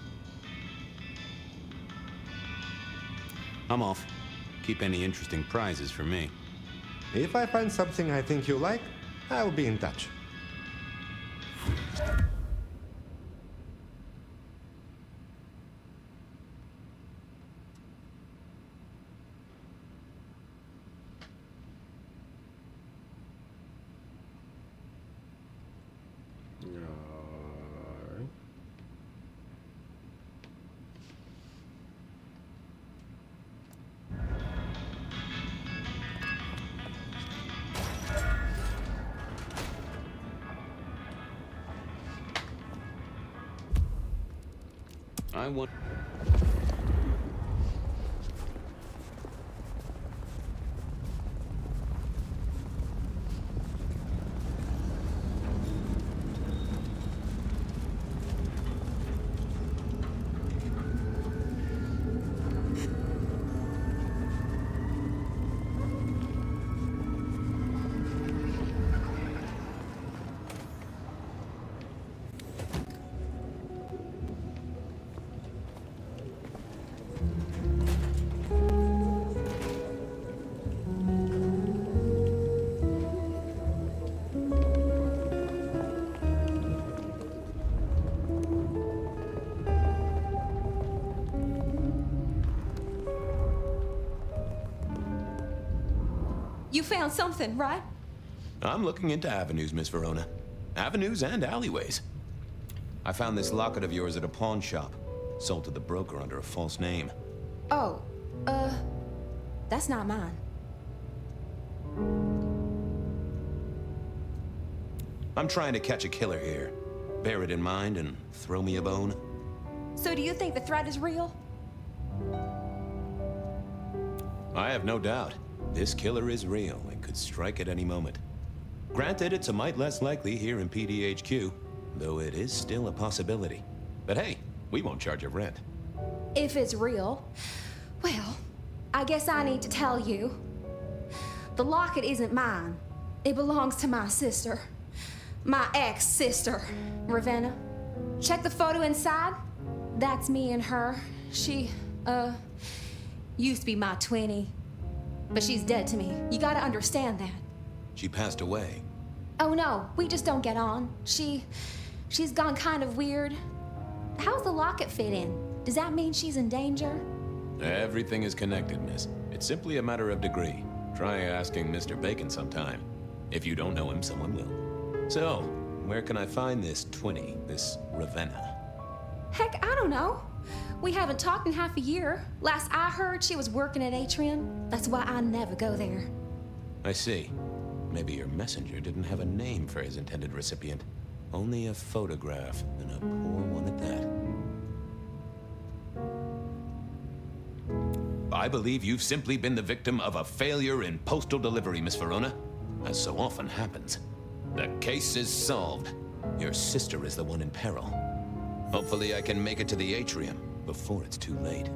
I'm off. Keep any interesting prizes for me. If I find something I think you like, I will be in touch. I want... You found something, right? I'm looking into avenues, Miss Verona. Avenues and alleyways. I found this locket of yours at a pawn shop. Sold to the broker under a false name. Oh, that's not mine. I'm trying to catch a killer here. Bear it in mind and throw me a bone. So do you think the threat is real? I have no doubt. This killer is real and could strike at any moment. Granted, it's a mite less likely here in PDHQ, though it is still a possibility. But hey, we won't charge a rent. If it's real, well, I guess I need to tell you. The locket isn't mine. It belongs to my sister. My ex-sister, Ravenna. Check the photo inside. That's me and her. She, used to be my twinnie. But she's dead to me. You gotta understand that. She passed away. Oh no, we just don't get on. She's gone kind of weird. How's the locket fit in? Does that mean she's in danger? Everything is connected, miss. It's simply a matter of degree. Try asking Mr. Bacon sometime. If you don't know him, someone will. So, where can I find this twinnie, this Ravenna? Heck, I don't know. We haven't talked in half a year. Last I heard, she was working at Atrium. That's why I never go there. I see. Maybe your messenger didn't have a name for his intended recipient. Only a photograph, and a poor one at that. I believe you've simply been the victim of a failure in postal delivery, Miss Verona. As so often happens. The case is solved. Your sister is the one in peril. Hopefully I can make it to the Atrium before it's too late.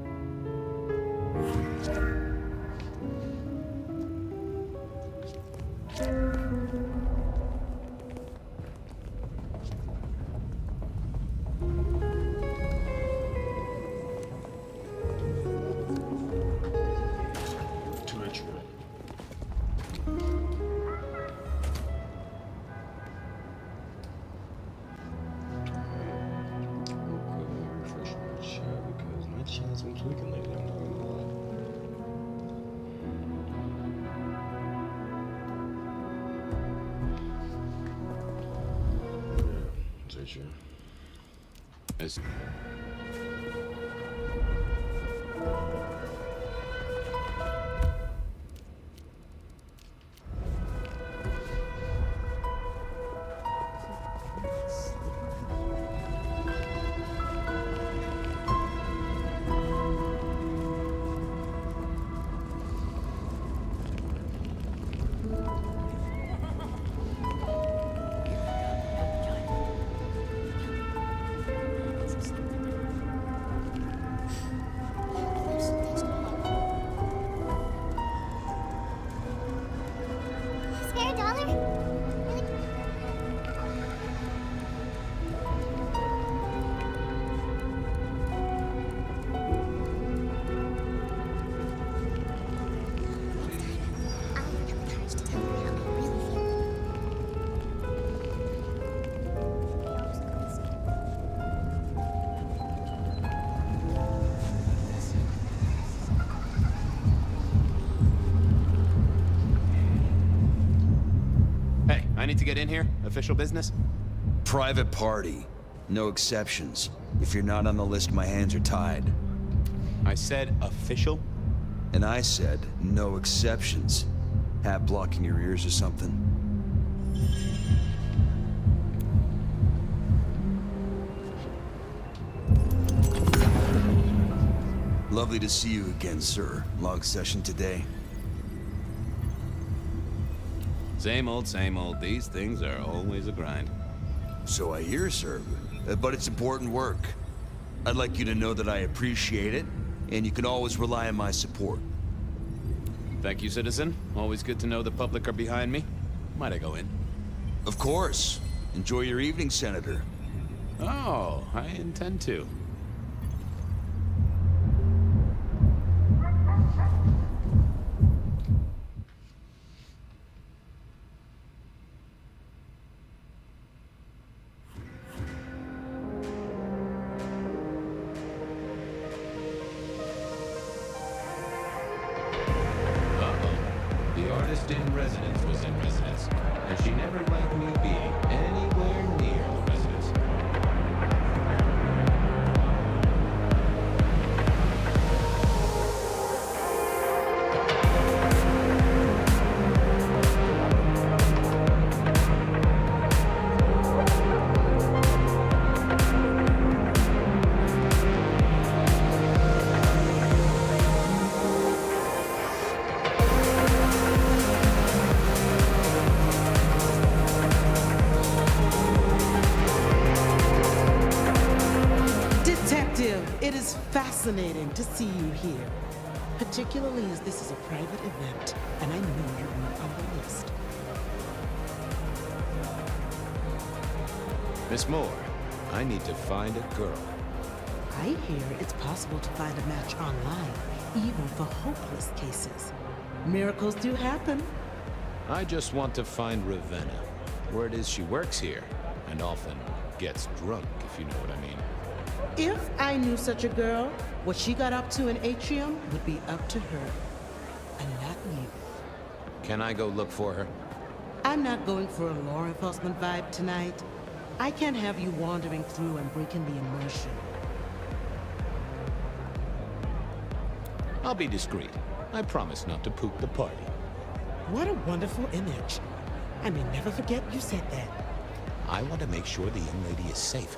to get in here? Official business? Private party. No exceptions. If you're not on the list, my hands are tied. I said official? And I said no exceptions. Hat blocking your ears or something? Lovely to see you again, sir. Long session today. Same old, same old. These things are always a grind. So I hear, sir. But it's important work. I'd like you to know that I appreciate it, and you can always rely on my support. Thank you, citizen. Always good to know the public are behind me. Might I go in? Of course. Enjoy your evening, Senator. Oh, I intend to. In residence was in residence, and she never liked me being anywhere near the residence. It is fascinating to see you here, particularly as this is a private event, and I know you weren't on the list. Miss Moore, I need to find a girl. I hear it's possible to find a match online, even for hopeless cases. Miracles do happen. I just want to find Ravenna. Word is she works here, and often gets drunk, if you know what I mean. If I knew such a girl, what she got up to in Atrium would be up to her, and not you. Can I go look for her? I'm not going for a law enforcement vibe tonight. I can't have you wandering through and breaking the immersion. I'll be discreet. I promise not to poop the party. What a wonderful image. I may never forget you said that. I want to make sure the young lady is safe.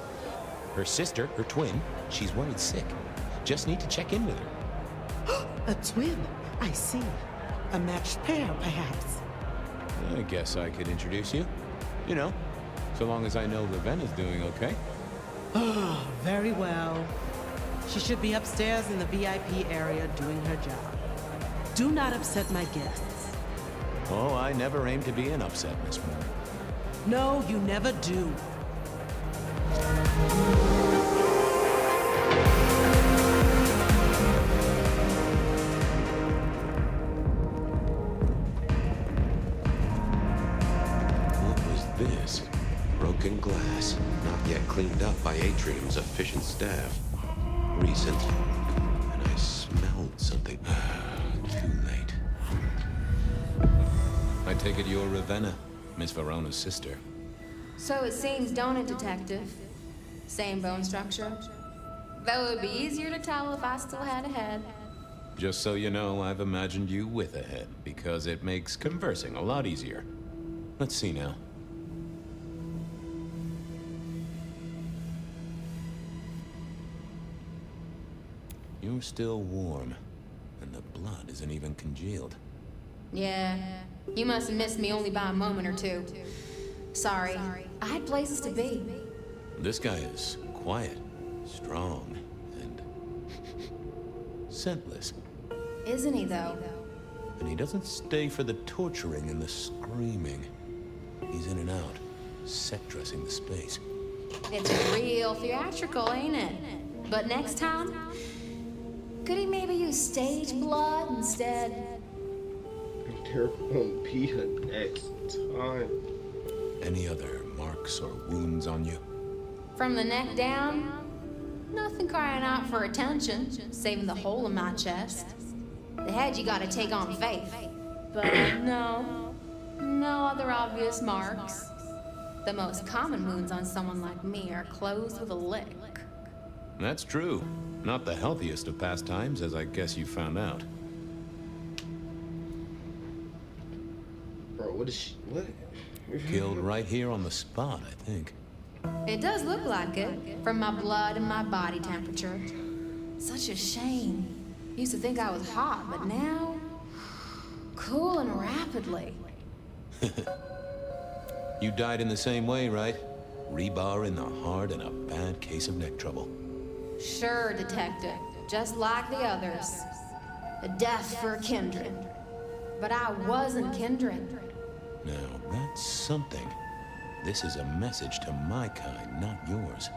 Her sister, her twin, she's worried sick. Just need to check in with her. A twin? I see. A matched pair, perhaps. I guess I could introduce you. You know, so long as I know Ravenna's doing okay. Oh, very well. She should be upstairs in the VIP area doing her job. Do not upset my guests. Oh, I never aim to be an upset, Miss Moore. No, you never do. What was this? Broken glass, not yet cleaned up by Atrium's efficient staff. Recent, and I smelled something. Too late. I take it you're Ravenna, Miss Verona's sister. So it seems, don't it, Detective? Same bone structure. Though it would be easier to tell if I still had a head. Just so you know, I've imagined you with a head, because it makes conversing a lot easier. Let's see now. You're still warm, and the blood isn't even congealed. Yeah, you must have missed me only by a moment or two. Sorry, I had places to be. This guy is quiet, strong, and scentless. Isn't he, though? And he doesn't stay for the torturing and the screaming. He's in and out, set dressing the space. It's real theatrical, ain't it? But next time, could he maybe use stage blood instead? There won't be a next time. Any other marks or wounds on you? From the neck down, nothing crying out for attention, saving the hole in my chest. The head you gotta take on faith. But no other obvious marks. The most common wounds on someone like me are closed with a lick. That's true. Not the healthiest of pastimes, as I guess you found out. Bro, what is she? What? Killed right here on the spot, I think. It does look like it, from my blood and my body temperature. Such a shame. Used to think I was hot, but now... cooling rapidly. You died in the same way, right? Rebar in the heart and a bad case of neck trouble. Sure, Detective. Just like the others. A death for a kindred. But I wasn't kindred. Now, that's something. This is a message to my kind, not yours.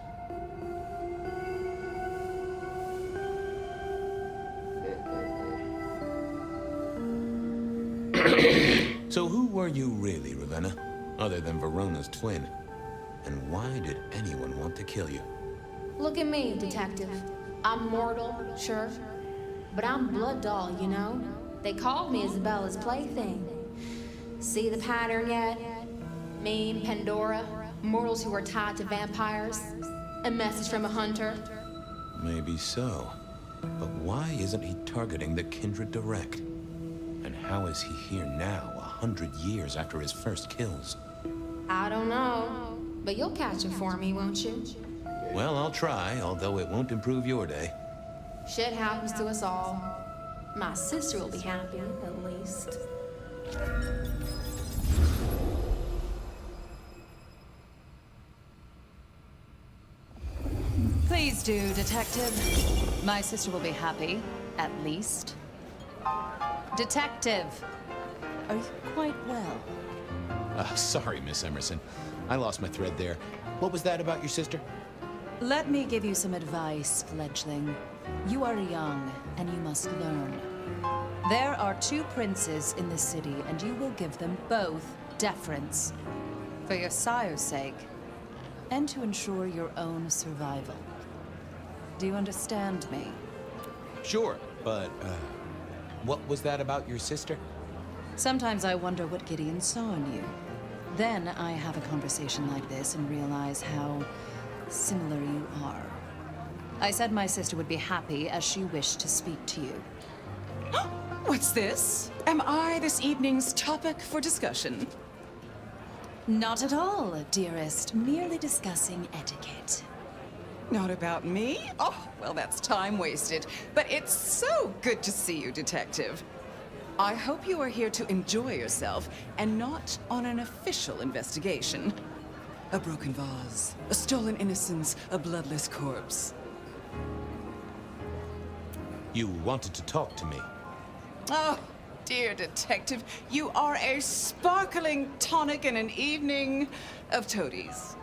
So who were you really, Ravenna? Other than Verona's twin? And why did anyone want to kill you? Look at me, Detective. I'm mortal, sure. But I'm blood doll, you know? They called me Isabella's plaything. See the pattern yet? Me and Pandora, mortals who are tied to vampires. A message from a hunter. Maybe so. But why isn't he targeting the kindred direct? And how is he here now, 100 years after his first kills? I don't know. But you'll catch it for me, won't you? Well, I'll try, although it won't improve your day. Shit happens to us all. My sister will be happy, at least. Please do, Detective. My sister will be happy, at least. Detective, are you quite well? Sorry, Miss Emerson. I lost my thread there. What was that about your sister? Let me give you some advice, fledgling. You are young, and you must learn. There are 2 princes in the city, and you will give them both deference. For your sire's sake, and to ensure your own survival. Do you understand me? Sure, but, what was that about your sister? Sometimes I wonder what Gideon saw in you. Then I have a conversation like this and realize how similar you are. I said my sister would be happy as she wished to speak to you. What's this? Am I this evening's topic for discussion? Not at all, dearest. Merely discussing etiquette. Not about me? Oh, well, that's time wasted. But it's so good to see you, Detective. I hope you are here to enjoy yourself and not on an official investigation. A broken vase, a stolen innocence, a bloodless corpse. You wanted to talk to me. Oh, dear Detective, you are a sparkling tonic in an evening of toadies.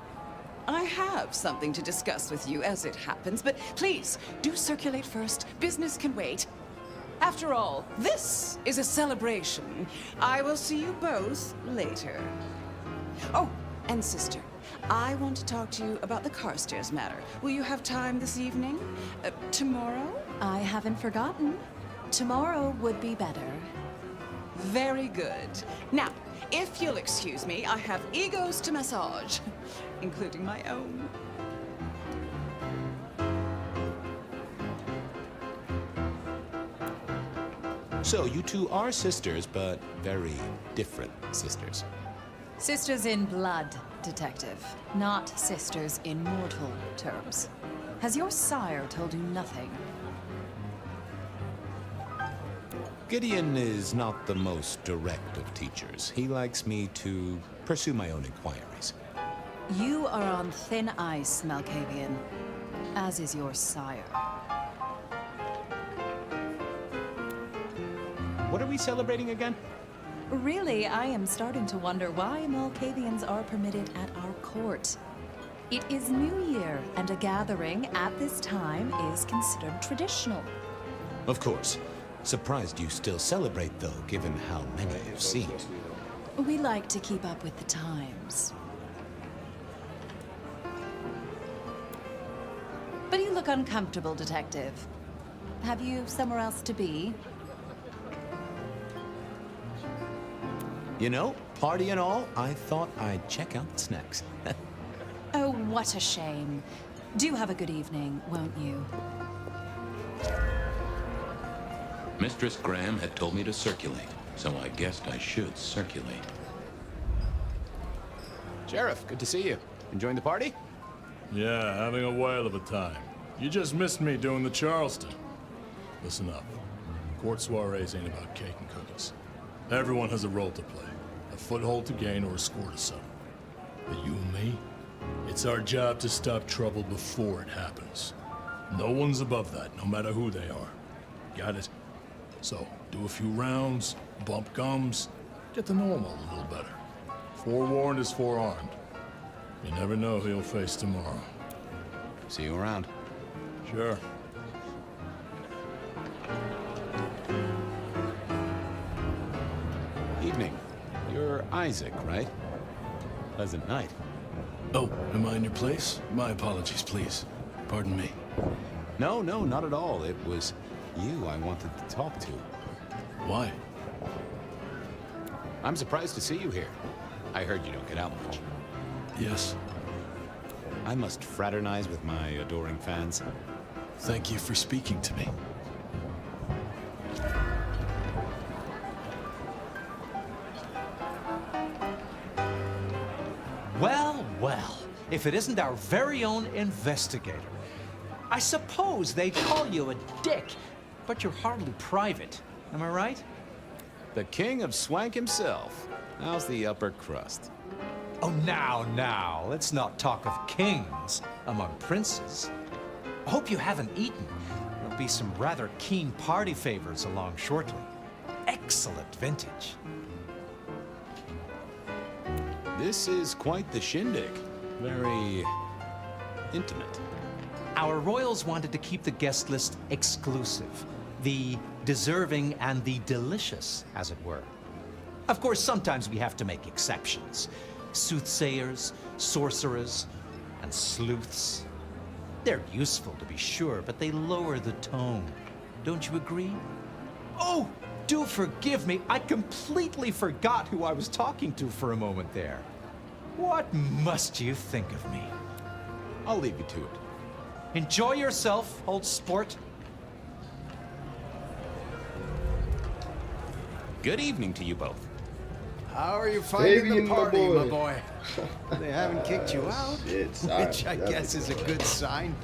I have something to discuss with you as it happens, but please, do circulate first. Business can wait. After all, this is a celebration. I will see you both later. Oh, and sister, I want to talk to you about the Carstairs matter. Will you have time this evening? Tomorrow? I haven't forgotten. Tomorrow would be better. Very good. Now, if you'll excuse me, I have egos to massage, including my own. So you 2 are sisters, but very different sisters. Sisters in blood, Detective. Not sisters in mortal terms. Has your sire told you nothing? Gideon is not the most direct of teachers. He likes me to pursue my own inquiries. You are on thin ice, Malkavian, as is your sire. What are we celebrating again? Really, I am starting to wonder why Malkavians are permitted at our court. It is New Year, and a gathering at this time is considered traditional. Of course. Surprised you still celebrate, though, given how many you've seen. We like to keep up with the times. But you look uncomfortable, Detective. Have you somewhere else to be? You know, party and all, I thought I'd check out the snacks. Oh, what a shame. Do have a good evening, won't you? Mistress Graham had told me to circulate, so I guessed I should circulate. Sheriff, good to see you. Enjoying the party? Yeah, having a whale of a time. You just missed me doing the Charleston. Listen up. Court soirees ain't about cake and cookies. Everyone has a role to play. A foothold to gain or a score to settle. But you and me, it's our job to stop trouble before it happens. No one's above that, no matter who they are. Got it? So, do a few rounds, bump gums, get to know them all a little better. Forewarned is forearmed. You never know who you'll face tomorrow. See you around. Sure. Evening. You're Isaac, right? Pleasant night. Oh, am I in your place? My apologies, please. Pardon me. No, not at all. It was you I wanted to talk to. Why? I'm surprised to see you here. I heard you don't get out much. Yes. I must fraternize with my adoring fans. Thank you for speaking to me. Well, well, if it isn't our very own investigator. I suppose they'd call you a dick, but you're hardly private. Am I right? The king of swank himself. How's the upper crust? Oh, now, let's not talk of kings among princes. I hope you haven't eaten. There'll be some rather keen party favors along shortly. Excellent vintage. This is quite the shindig. Very intimate. Our royals wanted to keep the guest list exclusive. The deserving and the delicious, as it were. Of course, sometimes we have to make exceptions. Soothsayers, sorcerers, and sleuths. They're useful, to be sure, but they lower the tone. Don't you agree? Oh, do forgive me. I completely forgot who I was talking to for a moment there. What must you think of me? I'll leave you to it. Enjoy yourself, old sport. Good evening to you both. How are you finding Fabian, the party, my my boy? They haven't kicked you out? Shit, sorry. Which I guess is a good sign.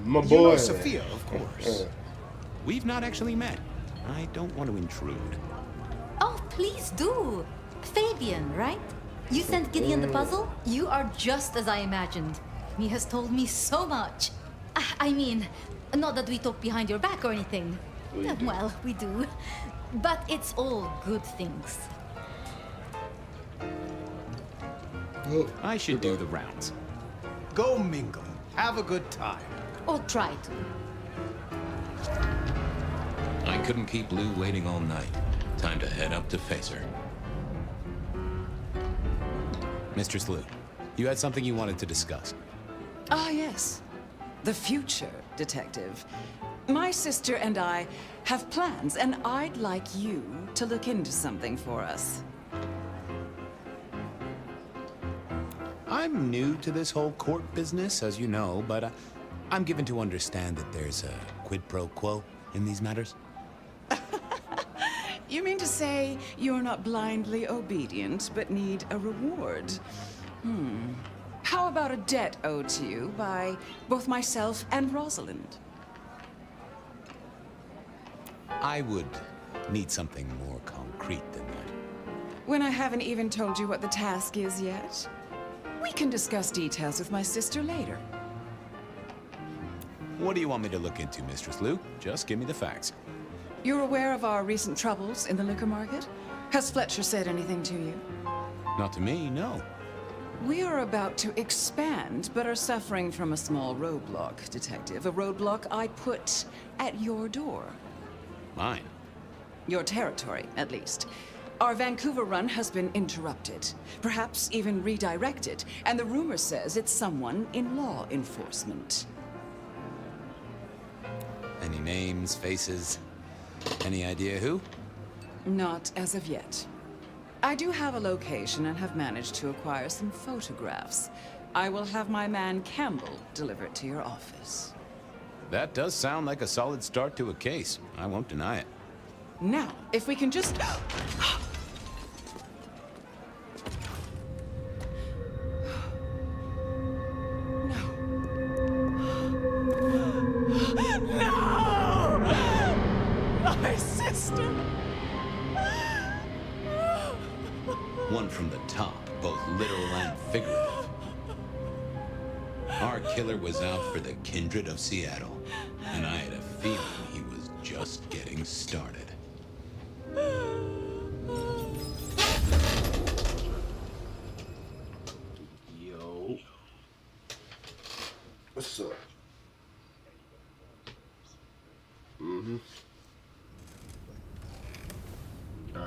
My You boy. know Sophia, of course. We've not actually met. I don't want to intrude. Oh, please do. Fabian, right? You sent Gideon the puzzle? You are just as I imagined. He has told me so much. I mean, not that we talk behind your back or anything. Well, we do. But it's all good things. I should do the rounds. Go mingle. Have a good time. Or try to. I couldn't keep Lou waiting all night. Time to head up to face her. Mistress Lou, you had something you wanted to discuss. Ah, yes. The future, Detective. My sister and I have plans, and I'd like you to look into something for us. I'm new to this whole court business, as you know, but I'm given to understand that there's a quid pro quo in these matters. You mean to say you're not blindly obedient, but need a reward? How about a debt owed to you by both myself and Rosalind? I would need something more concrete than that. When I haven't even told you what the task is yet? We can discuss details with my sister later. What do you want me to look into, Mistress Lou? Just give me the facts. You're aware of our recent troubles in the liquor market? Has Fletcher said anything to you? Not to me, no. We are about to expand, but are suffering from a small roadblock, Detective. A roadblock I put at your door. Mine? Your territory, at least. Our Vancouver run has been interrupted, perhaps even redirected, and the rumor says it's someone in law enforcement. Any names, faces? Any idea who? Not as of yet. I do have a location and have managed to acquire some photographs. I will have my man Campbell deliver it to your office. That does sound like a solid start to a case. I won't deny it. Now, if we can just... No! My sister! One from the top, both literal and figurative. Our killer was out for the kindred of Seattle, and I had a feeling he was just getting started. Yo. What's up?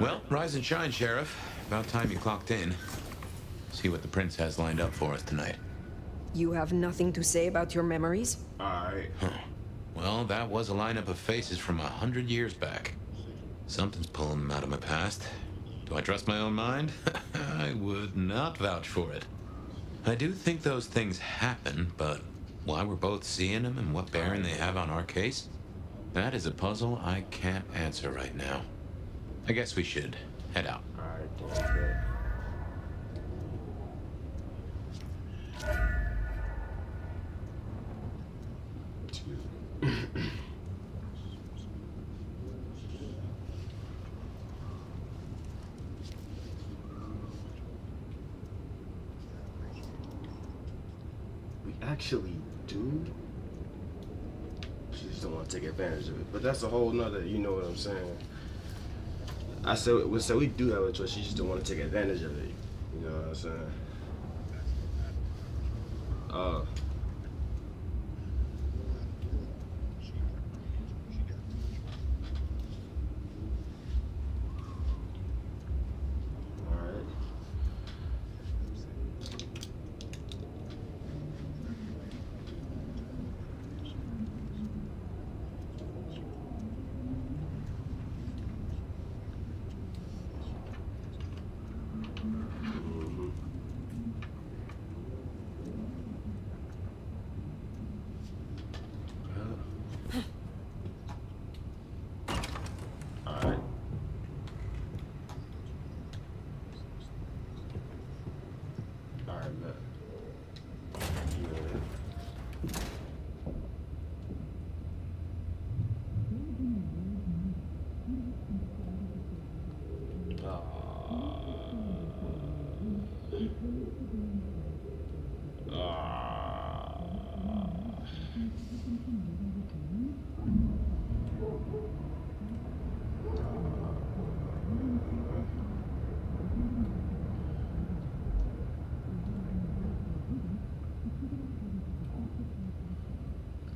Well, rise and shine, Sheriff. About time you clocked in. See what the Prince has lined up for us tonight. You have nothing to say about your memories? Alright. Huh. Well, that was a lineup of faces from 100 years back. Something's pulling them out of my past. Do I trust my own mind? I would not vouch for it. I do think those things happen, but why we're both seeing them and what bearing they have on our case? That is a puzzle I can't answer right now. I guess we should head out. Alright, we actually do. She just don't want to take advantage of it. But that's a whole nother, you know what I'm saying? I said, we do have a choice. She just don't want to take advantage of it. You know what I'm saying?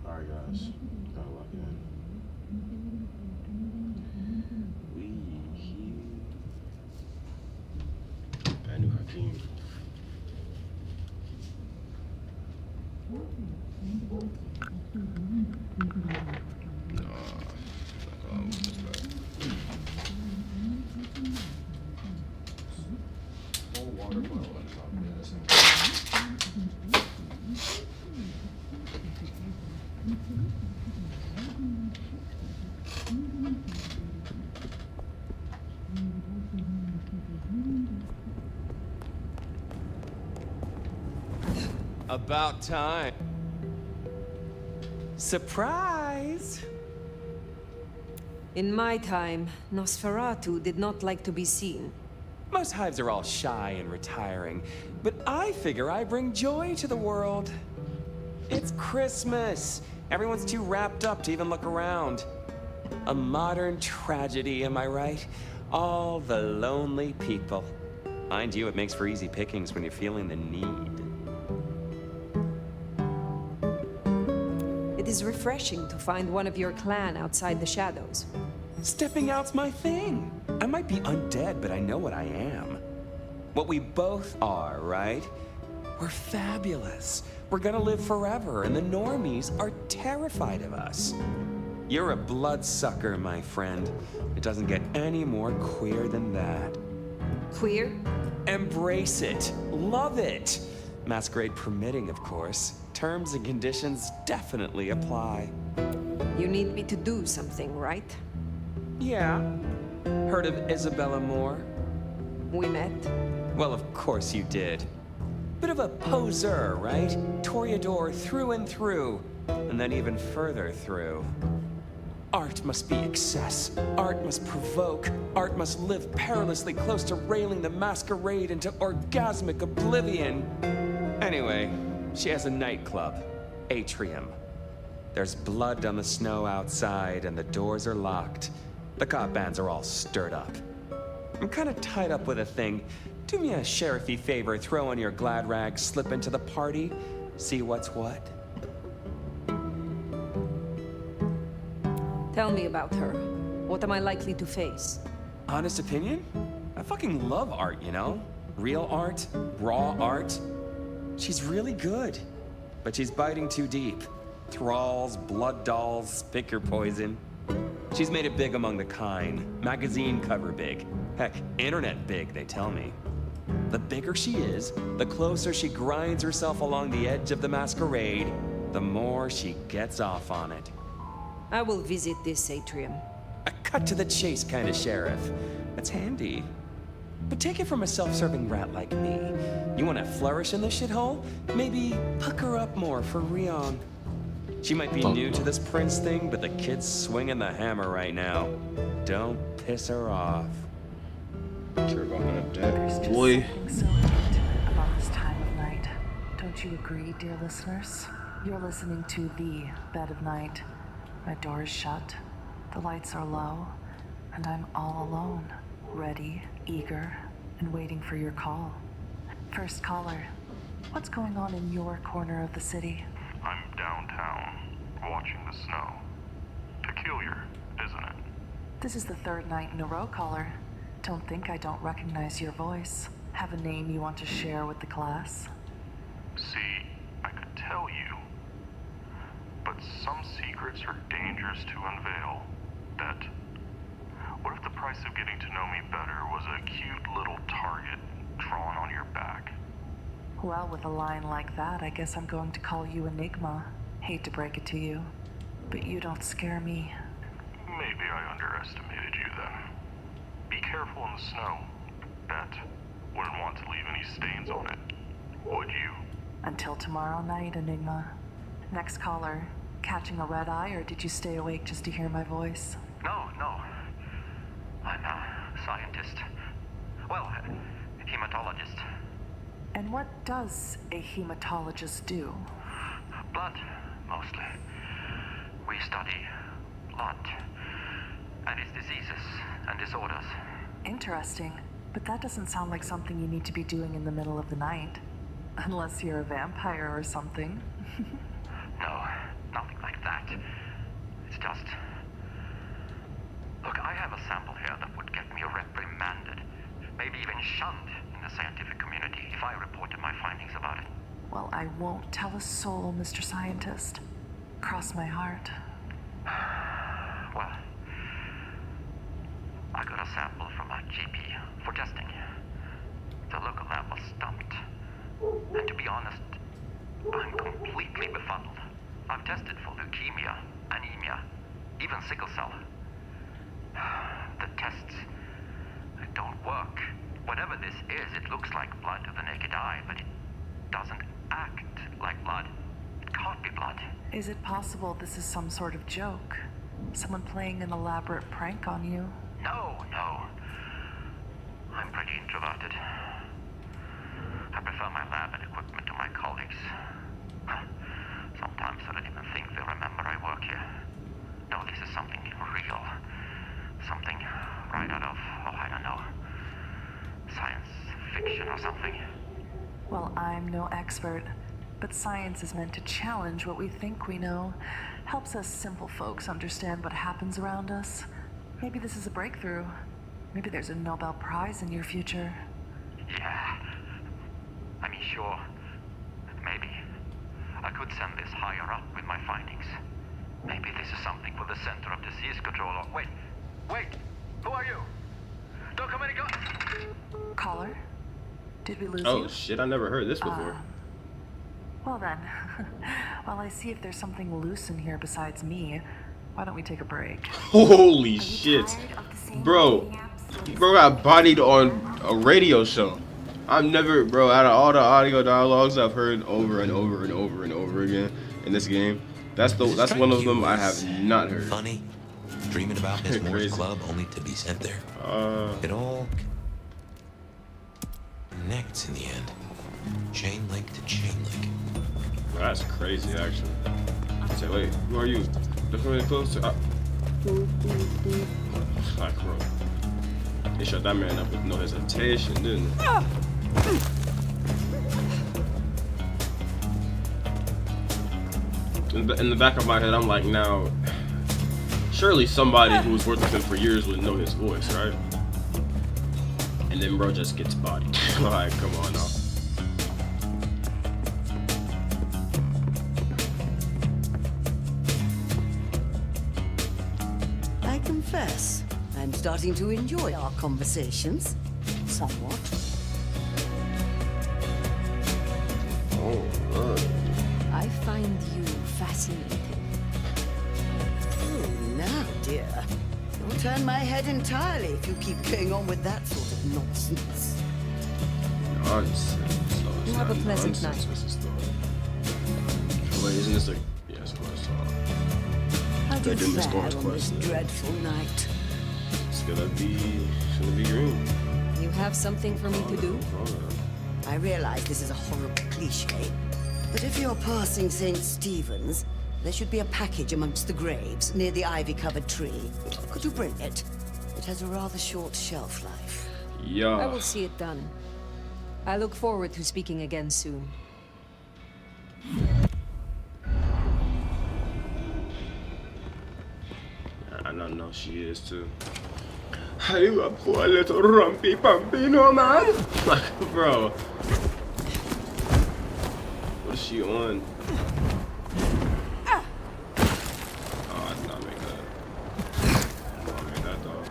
Alright guys, gotta lock in. We here. Banu Haqim. Whole water bottle on top of this. About time. Surprise! In my time, Nosferatu did not like to be seen. Most hives are all shy and retiring, but I figure I bring joy to the world. It's Christmas. Everyone's too wrapped up to even look around. A modern tragedy, am I right? All the lonely people. Mind you, it makes for easy pickings when you're feeling the need. It is refreshing to find one of your clan outside the shadows. Stepping out's my thing. I might be undead, but I know what I am. What we both are, right? We're fabulous. We're gonna live forever, and the normies are terrified of us. You're a bloodsucker, my friend. It doesn't get any more queer than that. Queer? Embrace it. Love it. Masquerade permitting, of course. Terms and conditions definitely apply. You need me to do something, right? Yeah. Heard of Isabella Moore? We met? Well, of course you did. Bit of a poser, right? Toreador through and through, and then even further through. Art must be excess. Art must provoke. Art must live perilously close to railing the masquerade into orgasmic oblivion. Anyway, she has a nightclub, Atrium. There's blood on the snow outside, and the doors are locked. The cop bands are all stirred up. I'm kind of tied up with a thing. Do me a sheriffy favor, throw on your glad rags, slip into the party, see what's what. Tell me about her. What am I likely to face? Honest opinion? I fucking love art, you know? Real art, raw art. She's really good, but she's biting too deep. Thralls, blood dolls, pick your poison. She's made it big among the kind. Magazine cover big. Heck, internet big, they tell me. The bigger she is, the closer she grinds herself along the edge of the masquerade, the more she gets off on it. I will visit this atrium. A cut to the chase kind of sheriff. That's handy. But take it from a self-serving rat like me. You want to flourish in this shithole? Maybe pucker up more for Ryong. She might be new to this prince thing, but the kid's swinging the hammer right now. Don't piss her off. Care about none of There's that, just boy. something so intimate about this time of night. Don't you agree, dear listeners? You're listening to The Bed of Night. My door is shut, the lights are low, and I'm all alone, ready, eager, and waiting for your call. First caller, what's going on in your corner of the city? I'm downtown, watching the snow. Peculiar, isn't it? This is the third night in a row, caller. Don't think I don't recognize your voice. Have a name you want to share with the class? See, I could tell you, but some secrets are dangerous to unveil. Bet. What if the price of getting to know me better was a cute little target drawn on your back? Well, with a line like that, I guess I'm going to call you Enigma. Hate to break it to you, but you don't scare me. Maybe I underestimated you then. Be careful in the snow. Bet. Wouldn't want to leave any stains on it. Would you? Until tomorrow night, Enigma. Next caller, catching a red eye, or did you stay awake just to hear my voice? No. I'm a scientist. Well, a hematologist. And what does a hematologist do? Blood, mostly. We study blood and its diseases and disorders. Interesting, but that doesn't sound like something you need to be doing in the middle of the night. Unless you're a vampire or something. No, nothing like that. It's just... Look, I have a sample here that would get me reprimanded, maybe even shunned in the scientific community if I reported my findings about it. Well, I won't tell a soul, Mr. Scientist. Cross my heart. Well, I got a sample from a GP for testing. The local lab was stumped. And to be honest, I'm completely befuddled. I've tested for leukemia, anemia, even sickle cell. The tests don't work. Whatever this is, it looks like blood to the naked eye, but it doesn't act like blood. It can't be blood. Is it possible this is some sort of joke? Someone playing an elaborate prank on you? No. I'm pretty introverted. I prefer my lab and equipment to my colleagues. Sometimes I don't even think they remember I work here. No, this is something real. Something right out of, I don't know, science fiction or something. Well, I'm no expert, but science is meant to challenge what we think we know. Helps us simple folks understand what happens around us. Maybe this is a breakthrough. Maybe there's a Nobel Prize in your future. Yeah. I mean, sure. Maybe. I could send this higher up with my findings. Maybe this is something for the Center of Disease Control or... Wait! Who are you? Caller? Did we lose Oh you? shit, I never heard this before. Well then, while I see if there's something loose in here besides me, why don't we take a break? Holy shit. Bro got bodied on a radio show. I've never, bro, out of all the audio dialogues I've heard over and over and over and over again in this game, that's one of them I have not heard. Funny, dreaming about Miss Moore's club only to be sent there. It all connects in the end. Chain link to chain link. That's crazy, actually. Say, wait, who are you? Look really close to. Like, bro. They shut that man up with no hesitation, didn't they? In the back of my head, I'm like, now, surely somebody who was working with him for years would know his voice, right? And then bro just gets bodied. Like, come on now. I confess, I'm starting to enjoy our conversations. Somewhat. Oh, Lord. I find you fascinating. Oh, now, dear. You'll turn my head entirely if you keep going on with that sort of nonsense. Nonsense. You have a pleasant night. Wait, isn't this a... Yes, quest. How do you Miss fare Gore's on quest. this dreadful night? It's gonna be green. You have something for me to do? I realize this is a horrible cliche, but if you're passing St. Stephen's, there should be a package amongst the graves near the ivy-covered tree. Could you bring it? It has a rather short shelf life. Yeah. I will see it done. I look forward to speaking again soon. I don't know she is too. Are you a poor little rumpy pumpino man? Like, bro. What is she on? Oh, I did not make that. I made that though.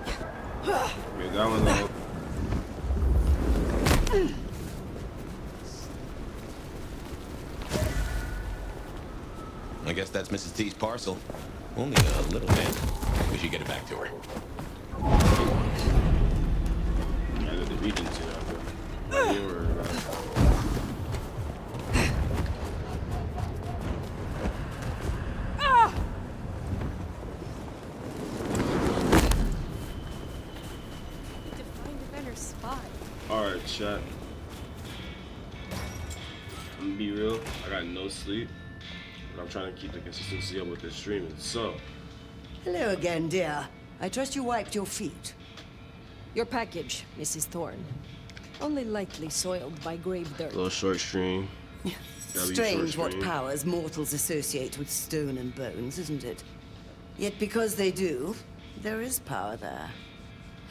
Made that one though. I guess that's Mrs. T's parcel. Only a little bit. We should get it back to her. Yeah, the Regency out there. You were Alright, chat. I'm gonna be real, I got no sleep, but I'm trying to keep the consistency up with this streaming. So, Hello again, dear. I trust you wiped your feet. Your package, Mrs. Thorne. Only lightly soiled by grave dirt. little short stream. Strange what powers mortals associate with stone and bones, isn't it? Yet because they do, there is power there.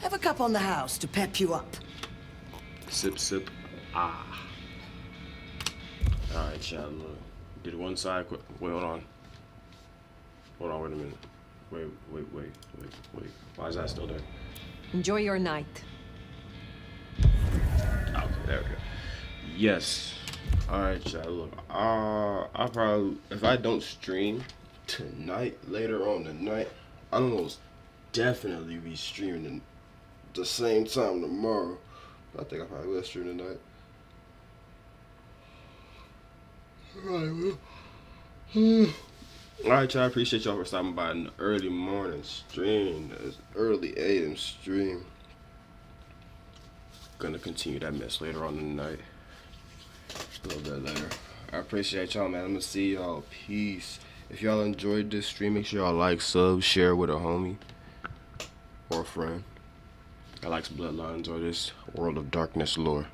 Have a cup on the house to pep you up. Sip, sip. Ah. Alright, chat, look. Did one side quick. Wait, hold on. Hold on, wait a minute. Wait. Why is that still there? Enjoy your night. Okay, there we go. Yes. Alright, chat, look. I'll probably, if I don't stream tonight, later on tonight, I'll almost definitely be streaming at the same time tomorrow. I think I probably will stream tonight. Alright, y'all. I appreciate y'all for stopping by in the early morning stream. This early AM stream. Gonna continue that mess later on in the night. A little bit later. I appreciate y'all, man. I'm gonna see y'all. Peace. If y'all enjoyed this stream, make sure y'all like, sub, share with a homie or a friend that likes Bloodlines or this World of Darkness lore.